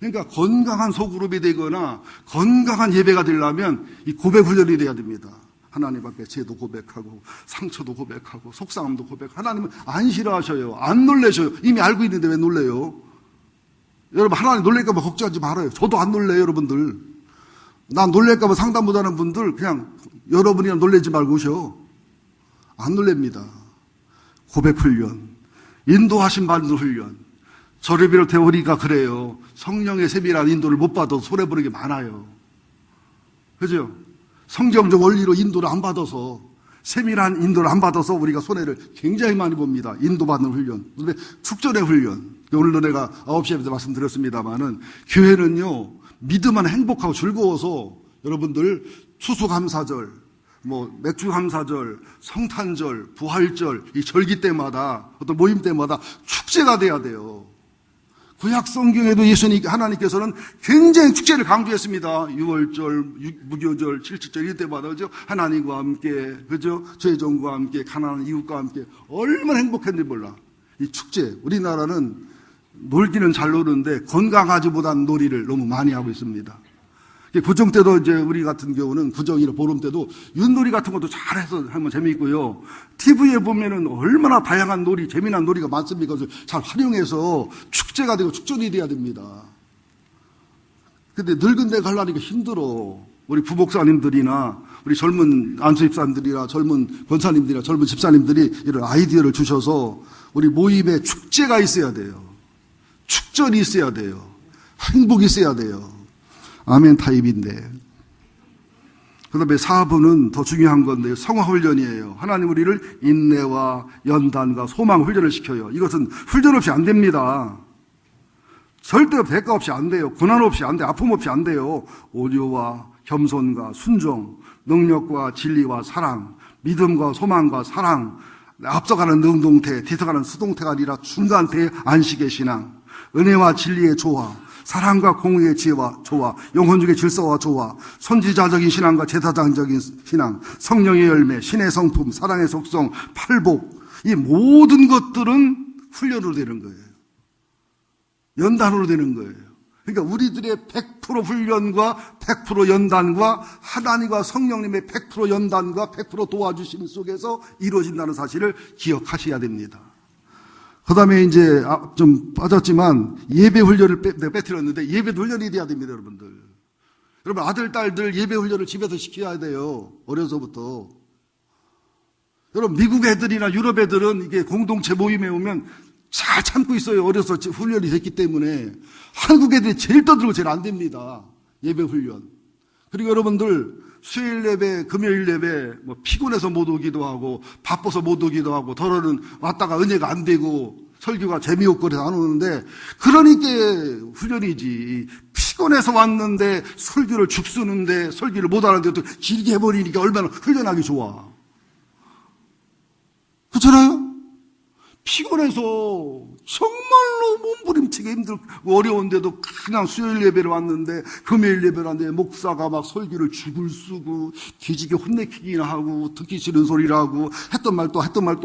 그러니까 건강한 소그룹이 되거나 건강한 예배가 되려면 이 고백 훈련이 돼야 됩니다. 하나님 앞에 죄도 고백하고 상처도 고백하고 속상함도 고백하고 하나님은 안 싫어하셔요. 안 놀라셔요. 이미 알고 있는데 왜 놀래요? 여러분 하나님 놀랄까 봐 걱정하지 말아요. 저도 안 놀래요. 여러분들. 난 놀랄까 봐 상담 못하는 분들 그냥 여러분이나 놀라지 말고 오셔. 안 놀랍니다. 고백 훈련, 인도하신 받는 훈련. 저를 비롯해 우리가 그래요. 성령의 세밀한 인도를 못 받아도 손해 보는 게 많아요. 그죠? 성경적 원리로 인도를 안 받아서 세밀한 인도를 안 받아서 우리가 손해를 굉장히 많이 봅니다. 인도받는 훈련. 그런데 축전의 훈련. 오늘도 내가 9시에 말씀드렸습니다만은 교회는요 믿음 안에 행복하고 즐거워서 여러분들 추수감사절, 뭐 맥주감사절, 성탄절, 부활절 이 절기 때마다 어떤 모임 때마다 축제가 돼야 돼요. 구약 성경에도 예수님 하나님께서는 굉장히 축제를 강조했습니다. 6월절, 무교절, 7.7절 이때마다 그죠? 하나님과 함께 그죠? 죄종과 함께 가난한 이웃과 함께 얼마나 행복했는지 몰라. 이 축제, 우리나라는 놀기는 잘 노는데 건강하지 못한 놀이를 너무 많이 하고 있습니다. 구정 때도 이제 우리 같은 경우는 구정이나 보름 때도 윷놀이 같은 것도 잘해서 하면 재미있고요. TV에 보면은 얼마나 다양한 놀이, 재미난 놀이가 많습니까? 그래서 잘 활용해서 축제가 되고 축전이 돼야 됩니다. 근데 늙은 데 가려니까 힘들어. 우리 부목사님들이나 우리 젊은 안수집사님들이나 젊은 권사님들이나 젊은 집사님들이 이런 아이디어를 주셔서 우리 모임에 축제가 있어야 돼요. 축전이 있어야 돼요. 행복이 있어야 돼요. 아멘 타입인데. 그 다음에 4번은 더 중요한 건데 성화훈련이에요. 하나님 우리를 인내와 연단과 소망 훈련을 시켜요. 이것은 훈련 없이 안 됩니다. 절대 대가 없이 안 돼요. 고난 없이 안 돼요. 아픔 없이 안 돼요. 온유와 겸손과 순종, 능력과 진리와 사랑, 믿음과 소망과 사랑, 앞서가는 능동태, 뒤서가는 수동태가 아니라 중간태 안식의 신앙, 은혜와 진리의 조화, 사랑과 공의의 지혜와 조화, 영혼중의 질서와 조화, 선지자적인 신앙과 제사장적인 신앙, 성령의 열매, 신의 성품, 사랑의 속성, 팔복, 이 모든 것들은 훈련으로 되는 거예요. 연단으로 되는 거예요. 그러니까 우리들의 100% 훈련과 100% 연단과 하나님과 성령님의 100% 연단과 100% 도와주심 속에서 이루어진다는 사실을 기억하셔야 됩니다. 그 다음에 이제 좀 빠졌지만 예배 훈련을 빼뜨렸는데 예배 훈련이 돼야 됩니다, 여러분들. 여러분 아들, 딸들 예배 훈련을 집에서 시켜야 돼요. 어려서부터. 여러분 미국 애들이나 유럽 애들은 이게 공동체 모임에 오면 잘 참고 있어요. 어려서 훈련이 됐기 때문에. 한국 애들이 제일 떠들고 제일 안 됩니다. 예배 훈련. 그리고 여러분들 수요일 예배, 금요일 예배 뭐 피곤해서 못 오기도 하고 바빠서 못 오기도 하고 더러는 왔다가 은혜가 안 되고 설교가 재미없고 그래서 안 오는데 그러니까 훈련이지. 피곤해서 왔는데 설교를 죽쓰는데 설교를 못 하는데도 길게 해버리니까 얼마나 훈련하기 좋아. 그렇잖아요? 피곤해서 정말로 몸부림치기 힘들고 어려운데도 그냥 수요일 예배를 왔는데 금요일 예배를 왔는데 목사가 막 설교를 죽을 쓰고 뒤지게 혼내키기나 하고 듣기 싫은 소리를 하고 했던 말 또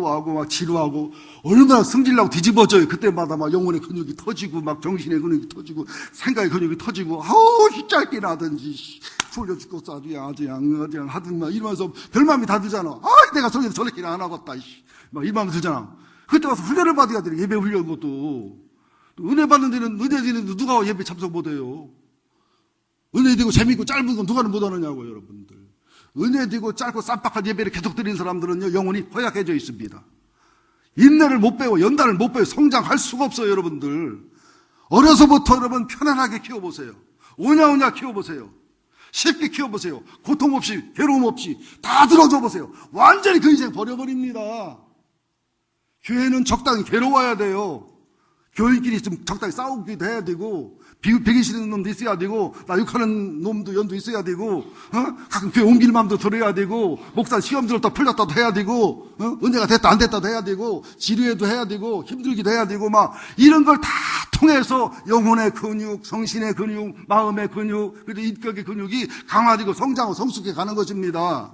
하고 막 지루하고 얼마나 성질나고 뒤집어져요. 그때마다 막 영혼의 근육이 터지고 막 정신의 근육이 터지고 생각의 근육이 터지고 아우 짧게나 하든지 졸려 죽겠어 아주 그냥 하든 막 이러면서 별맘이 다 들잖아. 아 내가 설교를 저렇게나 안 하겠다 막 이 마음이 들잖아. 그때 와서 훈련을 받아야 돼요. 예배 훈련 것도. 은혜 받는 데는, 은혜 드리는데 누가 예배 참석 못해요? 은혜 되고 재밌고 짧은 건 누가 못하느냐고요, 여러분들. 은혜 되고 짧고 쌈박한 예배를 계속 드리는 사람들은요, 영혼이 허약해져 있습니다. 인내를 못 배워, 연단을 못 배워, 성장할 수가 없어요, 여러분들. 어려서부터 여러분 편안하게 키워보세요. 오냐오냐 키워보세요. 쉽게 키워보세요. 고통 없이, 괴로움 없이 다 들어줘 보세요. 완전히 그 인생 버려버립니다. 교회는 적당히 괴로워야 돼요. 교인끼리 좀 적당히 싸우기도 해야 되고, 배기 싫은 놈도 있어야 되고, 나 욕하는 놈도 연도 있어야 되고, 가끔 교회 옮길 마음도 들어야 되고, 목사 시험 들었다 풀렸다도 해야 되고, 은혜가 됐다 안 됐다도 해야 되고, 지루해도 해야 되고, 힘들기도 해야 되고, 막, 이런 걸 다 통해서 영혼의 근육, 정신의 근육, 마음의 근육, 그리고 인격의 근육이 강화되고 성장하고 성숙해 가는 것입니다.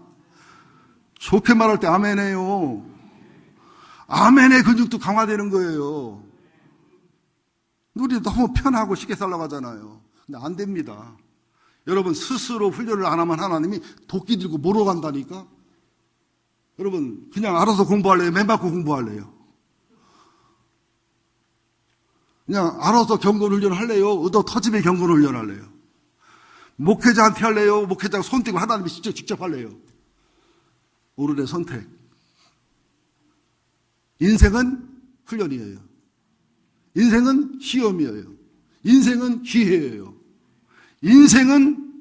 좋게 말할 때 아멘해요. 아멘의 근육도 강화되는 거예요. 우리 너무 편하고 쉽게 살라고 하잖아요. 근데 안 됩니다. 여러분 스스로 훈련을 안 하면 하나님이 도끼 들고 몰아 간다니까. 여러분 그냥 알아서 공부할래요? 맨 받고 공부할래요? 그냥 알아서 경건 훈련 할래요? 의도 터짐의 경건 훈련 할래요? 목회자한테 할래요? 목회자가 손 떼고 하나님이 직접 할래요? 오늘의 선택. 인생은 훈련이에요. 인생은 시험이에요. 인생은 기회예요. 인생은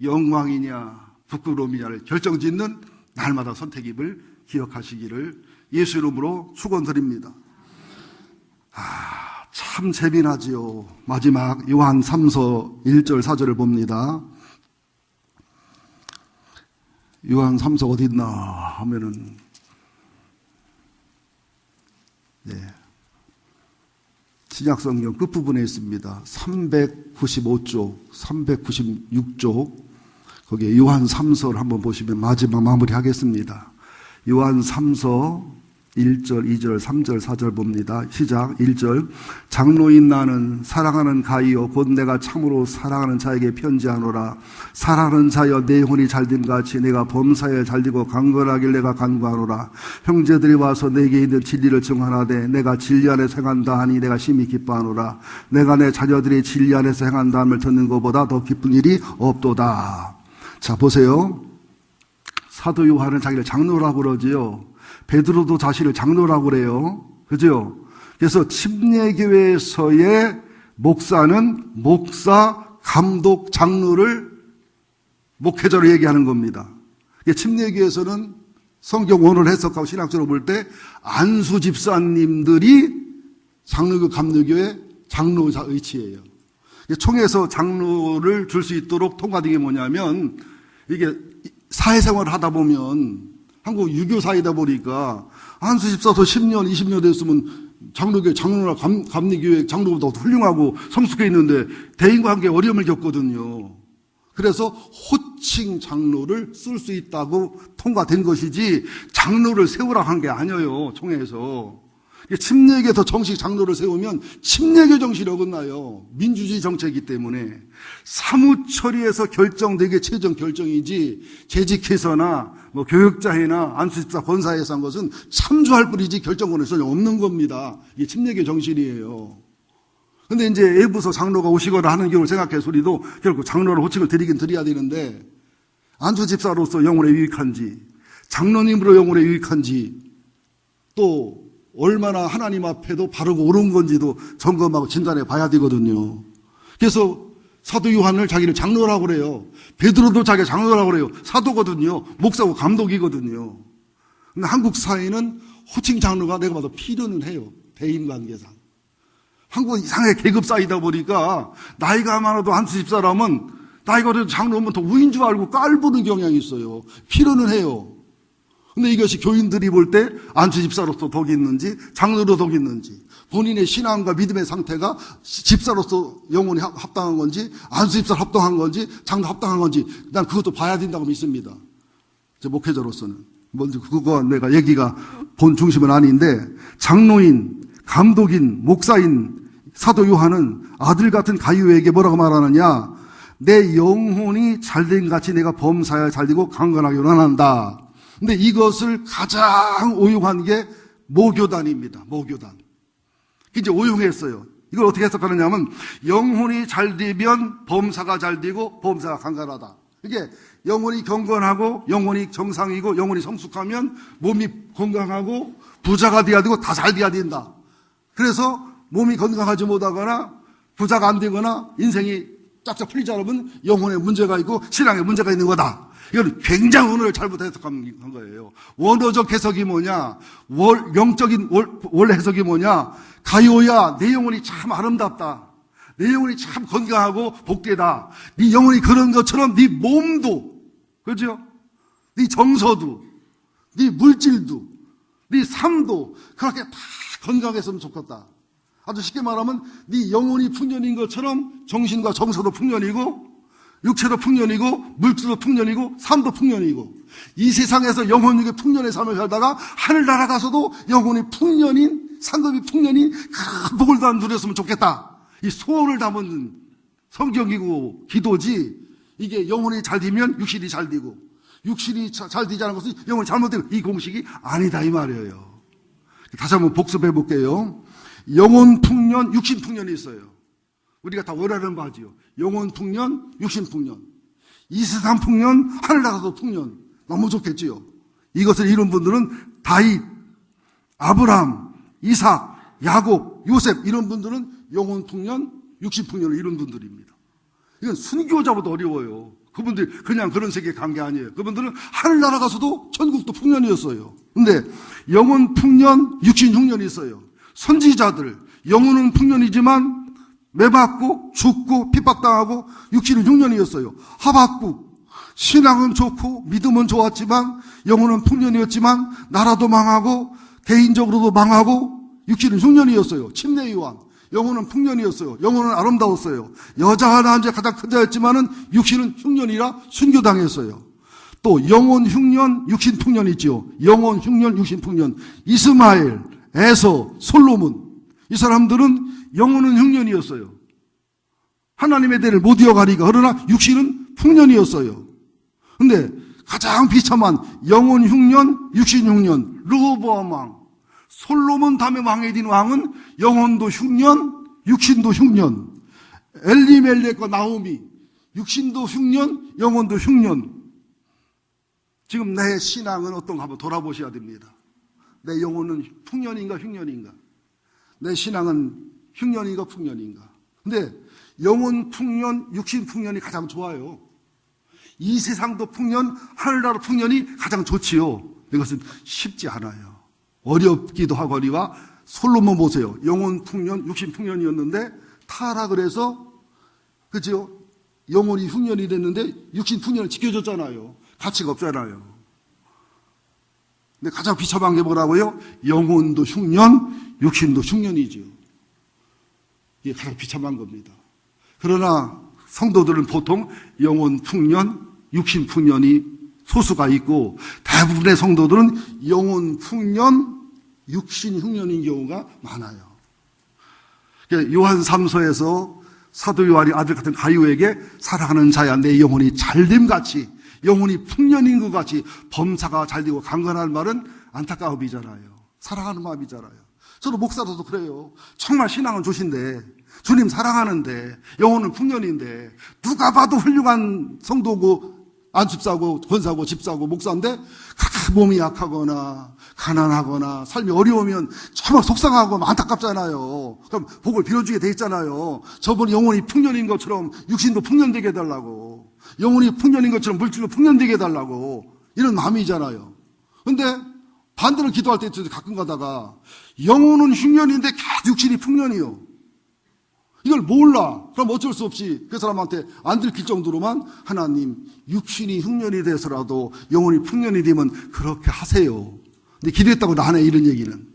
영광이냐 부끄러움이냐를 결정짓는 날마다 선택임을 기억하시기를 예수 이름으로 축원드립니다. 참 재미나지요. 마지막 요한 3서 1절 4절을 봅니다. 요한 3서 어디 있나 하면은 신약성경 끝부분에 있습니다. 395쪽, 396쪽 거기에 요한 3서를 한번 보시면 마지막 마무리하겠습니다. 요한 3서 1절, 2절, 3절, 4절 봅니다. 시작. 1절. 장로인 나는 사랑하는 가이요 곧 내가 참으로 사랑하는 자에게 편지하노라. 사랑하는 자여 내 혼이 잘됨 같이 내가 범사에 잘되고 강건하길 내가 간구하노라. 형제들이 와서 내게 있는 진리를 증언하되 내가 진리 안에서 행한다 하니 내가 심히 기뻐하노라. 내가 내 자녀들이 진리 안에서 행한다 함을 듣는 것보다 더 기쁜 일이 없도다. 자, 보세요. 사도 요한은 자기를 장로라고 그러지요. 베드로도 자신을 장로라고 그래요. 그죠? 그래서 침례교회에서의 목사는 목사, 감독, 장로를 목회자로 얘기하는 겁니다. 침례교회에서는 성경 원어를 해석하고 신학적으로 볼 때 안수 집사님들이 장로교, 감로교회 장로자 의치예요. 총회에서 장로를 줄 수 있도록 통과된 게 뭐냐면 이게 사회생활을 하다 보면 한국 유교 사회다 보니까 안수 집사도 10년, 20년 됐으면 장로교회 장로나 감리교회 장로보다 훌륭하고 성숙해 있는데 대인과 함께 어려움을 겪거든요. 그래서 호칭 장로를 쓸 수 있다고 통과된 것이지 장로를 세우라고 한 게 아니에요. 총회에서. 침례교에서 정식 장로를 세우면 침례교 정신이 어긋나요. 민주주의 정책이기 때문에 사무처리에서 결정되게 최종 결정이지 재직해서나 교육자회나 안수집사 권사에서 한 것은 참조할 뿐이지 결정권은 전혀 없는 겁니다. 이게 침례교 정신이에요. 근데 이제 외부서 장로가 오시거나 하는 경우를 생각해서 우리도 결국 장로를 호칭을 드리긴 드려야 되는데 안수집사로서 영혼에 유익한지 장로님으로 영혼에 유익한지 또 얼마나 하나님 앞에도 바르고 옳은 건지도 점검하고 진단해 봐야 되거든요. 그래서 사도 요한을 자기를 장로라고 그래요. 베드로도 자기가 장로라고 그래요. 사도거든요. 목사고 감독이거든요. 근데 한국 사회는 호칭 장로가 내가 봐도 필요는 해요. 대인관계상. 한국은 이상하게 계급 사이다 보니까 나이가 많아도 안수 집사람은 나이가 어려도 장로면 더 우인 줄 알고 깔보는 경향이 있어요. 필요는 해요. 근데 이것이 교인들이 볼 때 안수 집사로서 덕이 있는지 장로로 덕이 있는지 본인의 신앙과 믿음의 상태가 집사로서 영혼이 합당한 건지 안수 집사로 합당한 건지 장로 합당한 건지 난 그것도 봐야 된다고 믿습니다. 제 목회자로서는. 먼저 그거 내가 얘기가 본 중심은 아닌데 장로인, 감독인, 목사인 사도 요한은 아들 같은 가이오에게 뭐라고 말하느냐. 내 영혼이 잘된 같이 내가 범사에 잘되고 강건하게 원한다. 근데 이것을 가장 오용한 게 모교단입니다. 모교단. 이제 오용했어요. 이걸 어떻게 해석하느냐 하면 영혼이 잘 되면 범사가 잘 되고 범사가 강건하다. 이게 영혼이 경건하고 영혼이 정상이고 영혼이 성숙하면 몸이 건강하고 부자가 돼야 되고 다 잘 돼야 된다. 그래서 몸이 건강하지 못하거나 부자가 안 되거나 인생이 쫙쫙 풀리지 않으면 영혼에 문제가 있고 신앙에 문제가 있는 거다. 이건 굉장히 원어를 잘못 해석한 거예요. 원어적 해석이 뭐냐? 영적인 원래 해석이 뭐냐? 가요야, 내 영혼이 참 아름답다. 내 영혼이 참 건강하고 복되다. 네 영혼이 그런 것처럼 네 몸도, 그죠? 네 정서도, 네 물질도, 네 삶도 그렇게 다 건강했으면 좋겠다. 아주 쉽게 말하면 네 영혼이 풍년인 것처럼 정신과 정서도 풍년이고 육체도 풍년이고 물질도 풍년이고 삶도 풍년이고 이 세상에서 영혼에게 풍년의 삶을 살다가 하늘나라 가서도 영혼이 풍년인 상급이 풍년인 큰 복을 다 누렸으면 좋겠다. 이 소원을 담은 성경이고 기도지 이게 영혼이 잘 되면 육신이 잘 되고 육신이 잘 되지 않은 것은 영혼이 잘못되고 이 공식이 아니다 이 말이에요. 다시 한번 복습해 볼게요. 영혼 풍년, 육신 풍년이 있어요. 우리가 다 원하는 바지요. 영혼 풍년, 육신 풍년. 이 세상 풍년, 하늘나라도 풍년. 너무 좋겠지요. 이것을 이룬 분들은 다윗, 아브라함, 이삭, 야곱, 요셉 이런 분들은 영혼 풍년, 육신 풍년을 이룬 분들입니다. 이건 순교자보다 어려워요. 그분들이 그냥 그런 세계에 간 게 아니에요. 그분들은 하늘나라 가서도 천국도 풍년이었어요. 근데 영혼 풍년, 육신 흉년이 있어요. 선지자들, 영혼은 풍년이지만 매맞고 죽고 핍박당하고 육신은 흉년이었어요. 하박국, 신앙은 좋고 믿음은 좋았지만 영혼은 풍년이었지만 나라도 망하고 개인적으로도 망하고 육신은 흉년이었어요. 침례요한, 영혼은 풍년이었어요. 영혼은 아름다웠어요. 여자와 남자 가장 큰 자였지만은 육신은 흉년이라 순교당했어요. 또 영혼 흉년, 육신 풍년 있죠. 영혼 흉년, 육신 풍년. 이스마엘, 에서, 솔로몬. 이 사람들은 영혼은 흉년이었어요. 하나님의 대를 못 이어가니까. 그러나 육신은 풍년이었어요. 근데 가장 비참한 영혼 흉년, 육신 흉년, 르호보암 왕. 솔로몬 다음에 왕이 된 왕은 영혼도 흉년, 육신도 흉년. 엘리멜렉과 나오미, 육신도 흉년, 영혼도 흉년. 지금 내 신앙은 어떤가 한번 돌아보셔야 됩니다. 내 영혼은 풍년인가 흉년인가? 내 신앙은 흉년인가 풍년인가? 근데 영혼 풍년, 육신 풍년이 가장 좋아요. 이 세상도 풍년, 하늘나라 풍년이 가장 좋지요. 이것은 쉽지 않아요. 어렵기도 하거니와 솔로몬 보세요. 영혼 풍년, 육신 풍년이었는데 타락을 해서 그죠? 영혼이 흉년이 됐는데 육신 풍년을 지켜줬잖아요. 가치가 없잖아요. 근데 가장 비참한 게 뭐라고요? 영혼도 흉년, 육신도 흉년이죠. 이게 가장 비참한 겁니다. 그러나 성도들은 보통 영혼 풍년, 육신 풍년이 소수가 있고 대부분의 성도들은 영혼 풍년, 육신 흉년인 경우가 많아요. 요한 3서에서 사도 요한이 아들 같은 가룟에게 사랑하는 자야 내 영혼이 잘됨같이 영혼이 풍년인 것 같이 범사가 잘되고 강건한 말은 안타까움이잖아요. 사랑하는 마음이잖아요. 저도 목사로도 그래요. 정말 신앙은 좋으신데 주님 사랑하는데 영혼은 풍년인데 누가 봐도 훌륭한 성도고 안집사고 권사고 집사고 목사인데 그렇게 몸이 약하거나 가난하거나 삶이 어려우면 정말 속상하고 안타깝잖아요. 그럼 복을 빌어주게 돼 있잖아요. 저분이 영혼이 풍년인 것처럼 육신도 풍년되게 해달라고, 영혼이 풍년인 것처럼 물질도 풍년되게 해달라고, 이런 마음이잖아요. 근데 반대로 기도할 때 가끔 가다가 영혼은 흉년인데 계속 육신이 풍년이요. 이걸 몰라. 그럼 어쩔 수 없이 그 사람한테 안 들킬 정도로만 하나님 육신이 흉년이 돼서라도 영혼이 풍년이 되면 그렇게 하세요. 근데 기도했다고 안 해, 이런 얘기는.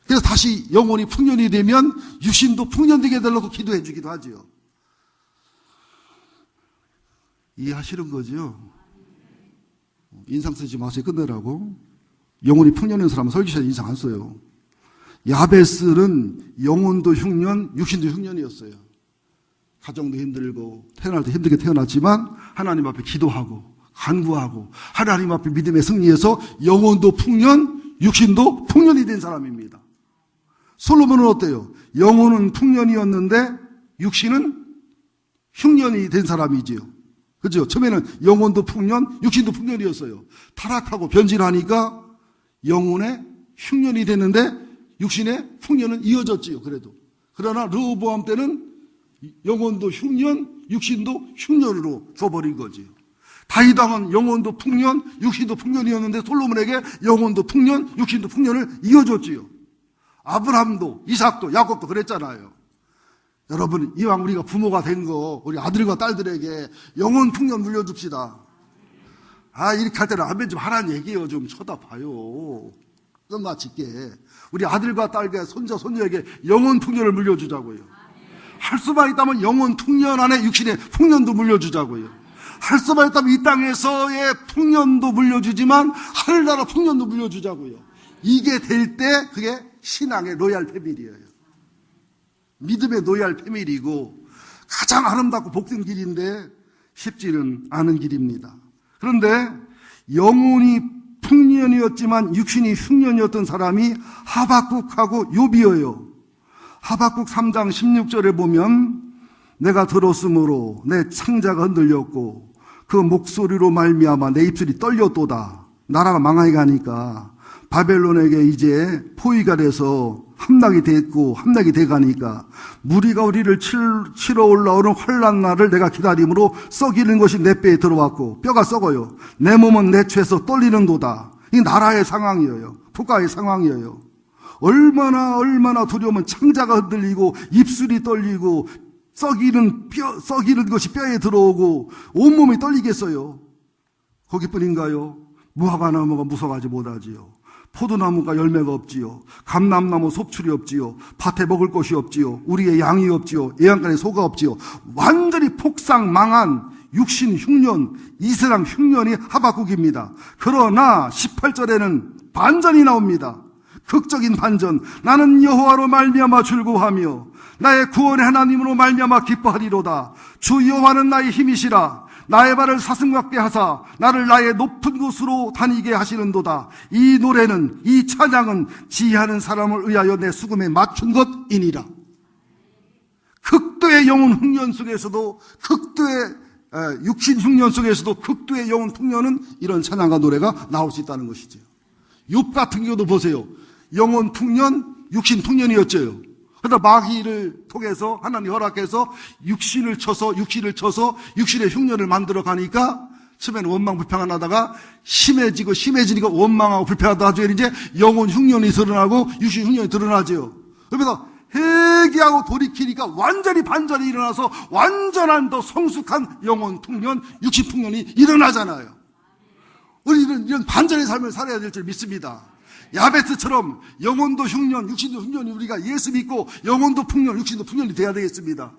그래서 다시 영혼이 풍년이 되면 육신도 풍년되게 해달라고 기도해 주기도 하지요. 이해하시는 거죠? 인상 쓰지 마세요. 끝내라고. 영혼이 풍년인 사람은 설교사에 인상 안 써요. 야베스는 영혼도 흉년, 육신도 흉년이었어요. 가정도 힘들고 태어날 때 힘들게 태어났지만 하나님 앞에 기도하고 간구하고 하나님 앞에 믿음의 승리해서 영혼도 풍년, 육신도 풍년이 된 사람입니다. 솔로몬은 어때요? 영혼은 풍년이었는데 육신은 흉년이 된 사람이지요. 그죠? 처음에는 영혼도 풍년, 육신도 풍년이었어요. 타락하고 변질하니까 영혼의 흉년이 됐는데 육신의 풍년은 이어졌지요. 그러나 르호보암 때는 영혼도 흉년, 육신도 흉년으로 줘버린 거지요. 다윗 왕은 영혼도 풍년, 육신도 풍년이었는데 솔로몬에게 영혼도 풍년, 육신도 풍년을 이어줬지요. 아브라함도, 이삭도, 야곱도 그랬잖아요. 여러분, 이왕 우리가 부모가 된 거 우리 아들과 딸들에게 영혼 풍년 물려줍시다. 이렇게 할 때는 아멘 좀 하라는 얘기예요. 좀 쳐다봐요. 끝마치게 우리 아들과 딸과 손자 손녀에게 영혼 풍년을 물려주자고요. 할 수만 있다면 영혼 풍년 안에 육신의 풍년도 물려주자고요. 할 수만 있다면 이 땅에서의 풍년도 물려주지만 하늘나라 풍년도 물려주자고요. 이게 될 때 그게 신앙의 로얄 패밀리예요. 믿음의 로얄 패밀리고 가장 아름답고 복된 길인데 쉽지는 않은 길입니다. 그런데 영혼이 풍년이었지만 육신이 흉년이었던 사람이 하박국하고 욥이에요. 하박국 3장 16절에 보면 내가 들었으므로 내 창자가 흔들렸고 그 목소리로 말미암아 내 입술이 떨렸도다. 나라가 망하게 가니까 바벨론에게 이제 포위가 돼서 함락이 됐고 함락이 돼가니까 무리가 우리를 치러 올라오는 환난 날을 내가 기다림으로 썩이는 것이 내 뼈에 들어왔고 뼈가 썩어요. 내 몸은 내 죄에서 떨리는도다. 이 나라의 상황이에요. 국가의 상황이에요. 얼마나 두려우면 창자가 흔들리고 입술이 떨리고 썩이는 것이 뼈에 들어오고 온몸이 떨리겠어요. 거기뿐인가요? 무화과나무가 무성하지 못하지요. 포도나무가 열매가 없지요. 감람나무 섭출이 없지요. 밭에 먹을 것이 없지요. 우리의 양이 없지요. 애양간에 소가 없지요. 완전히 폭삭 망한 육신 흉년, 이 세상 흉년이 하박국입니다. 그러나 18절에는 반전이 나옵니다. 극적인 반전. 나는 여호와로 말미암아 즐거워하며 나의 구원의 하나님으로 말미암아 기뻐하리로다. 주 여호와는 나의 힘이시라. 나의 발을 사슴같게 하사 나를 나의 높은 곳으로 다니게 하시는도다. 이 노래는, 이 찬양은 지혜하는 사람을 위하여 내 수금에 맞춘 것이니라. 극도의 영혼 흉년 속에서도, 극도의 육신 흉년 속에서도 극도의 영혼 풍년은 이런 찬양과 노래가 나올 수 있다는 것이죠. 욥 같은 경우도 보세요. 영혼 풍년, 육신 풍년이었죠. 그러다 마귀를 통해서 하나님 허락해서 육신을 쳐서 육신의 흉년을 만들어 가니까 처음에는 원망 불평안 하다가 심해지니까 원망하고 불평하다 나중에 이제 영혼 흉년이 드러나고 육신 흉년이 드러나죠. 그러면서 회개하고 돌이키니까 완전히 반전이 일어나서 완전한 더 성숙한 영혼 풍년, 육신 풍년이 일어나잖아요. 우리는 이런 반전의 삶을 살아야 될 줄 믿습니다. 야베스처럼 영혼도 흉년, 육신도 흉년이 우리가 예수 믿고 영혼도 풍년, 육신도 풍년이 돼야 되겠습니다.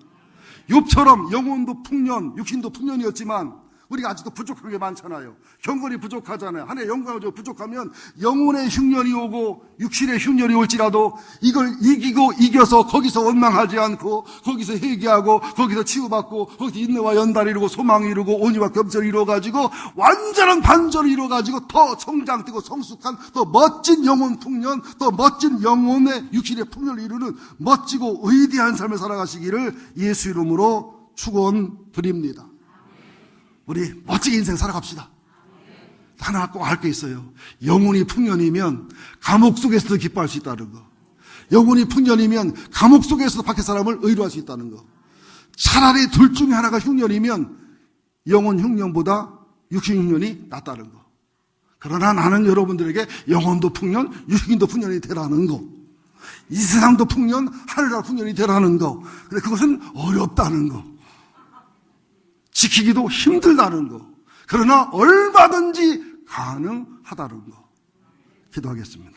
욥처럼 영혼도 풍년, 육신도 풍년이었지만 우리가 아직도 부족한 게 많잖아요. 경건이 부족하잖아요. 하나의 영광이 부족하면 영혼의 흉년이 오고 육신의 흉년이 올지라도 이걸 이겨서 거기서 원망하지 않고 거기서 회개하고 거기서 치유받고 거기서 인내와 연단을 이루고 소망을 이루고 온유와 겸손을 이루어가지고 완전한 반전을 이루어가지고 더 성장되고 성숙한 더 멋진 영혼 풍년, 더 멋진 영혼의 육신의 풍년을 이루는 멋지고 위대한 삶을 살아가시기를 예수 이름으로 축원드립니다. 우리 멋지게 인생 살아갑시다. 하나 꼭 알 게 있어요. 영혼이 풍년이면 감옥 속에서도 기뻐할 수 있다는 거. 영혼이 풍년이면 감옥 속에서도 밖에 사람을 의로할 수 있다는 거. 차라리 둘 중에 하나가 흉년이면 영혼 흉년보다 육신 흉년이 낫다는 거. 그러나 나는 여러분들에게 영혼도 풍년, 육신도 풍년이 되라는 거. 이 세상도 풍년, 하늘나라 풍년이 되라는 거. 근데 그것은 어렵다는 거. 지키기도 힘들다는 거. 그러나 얼마든지 가능하다는 거. 기도하겠습니다.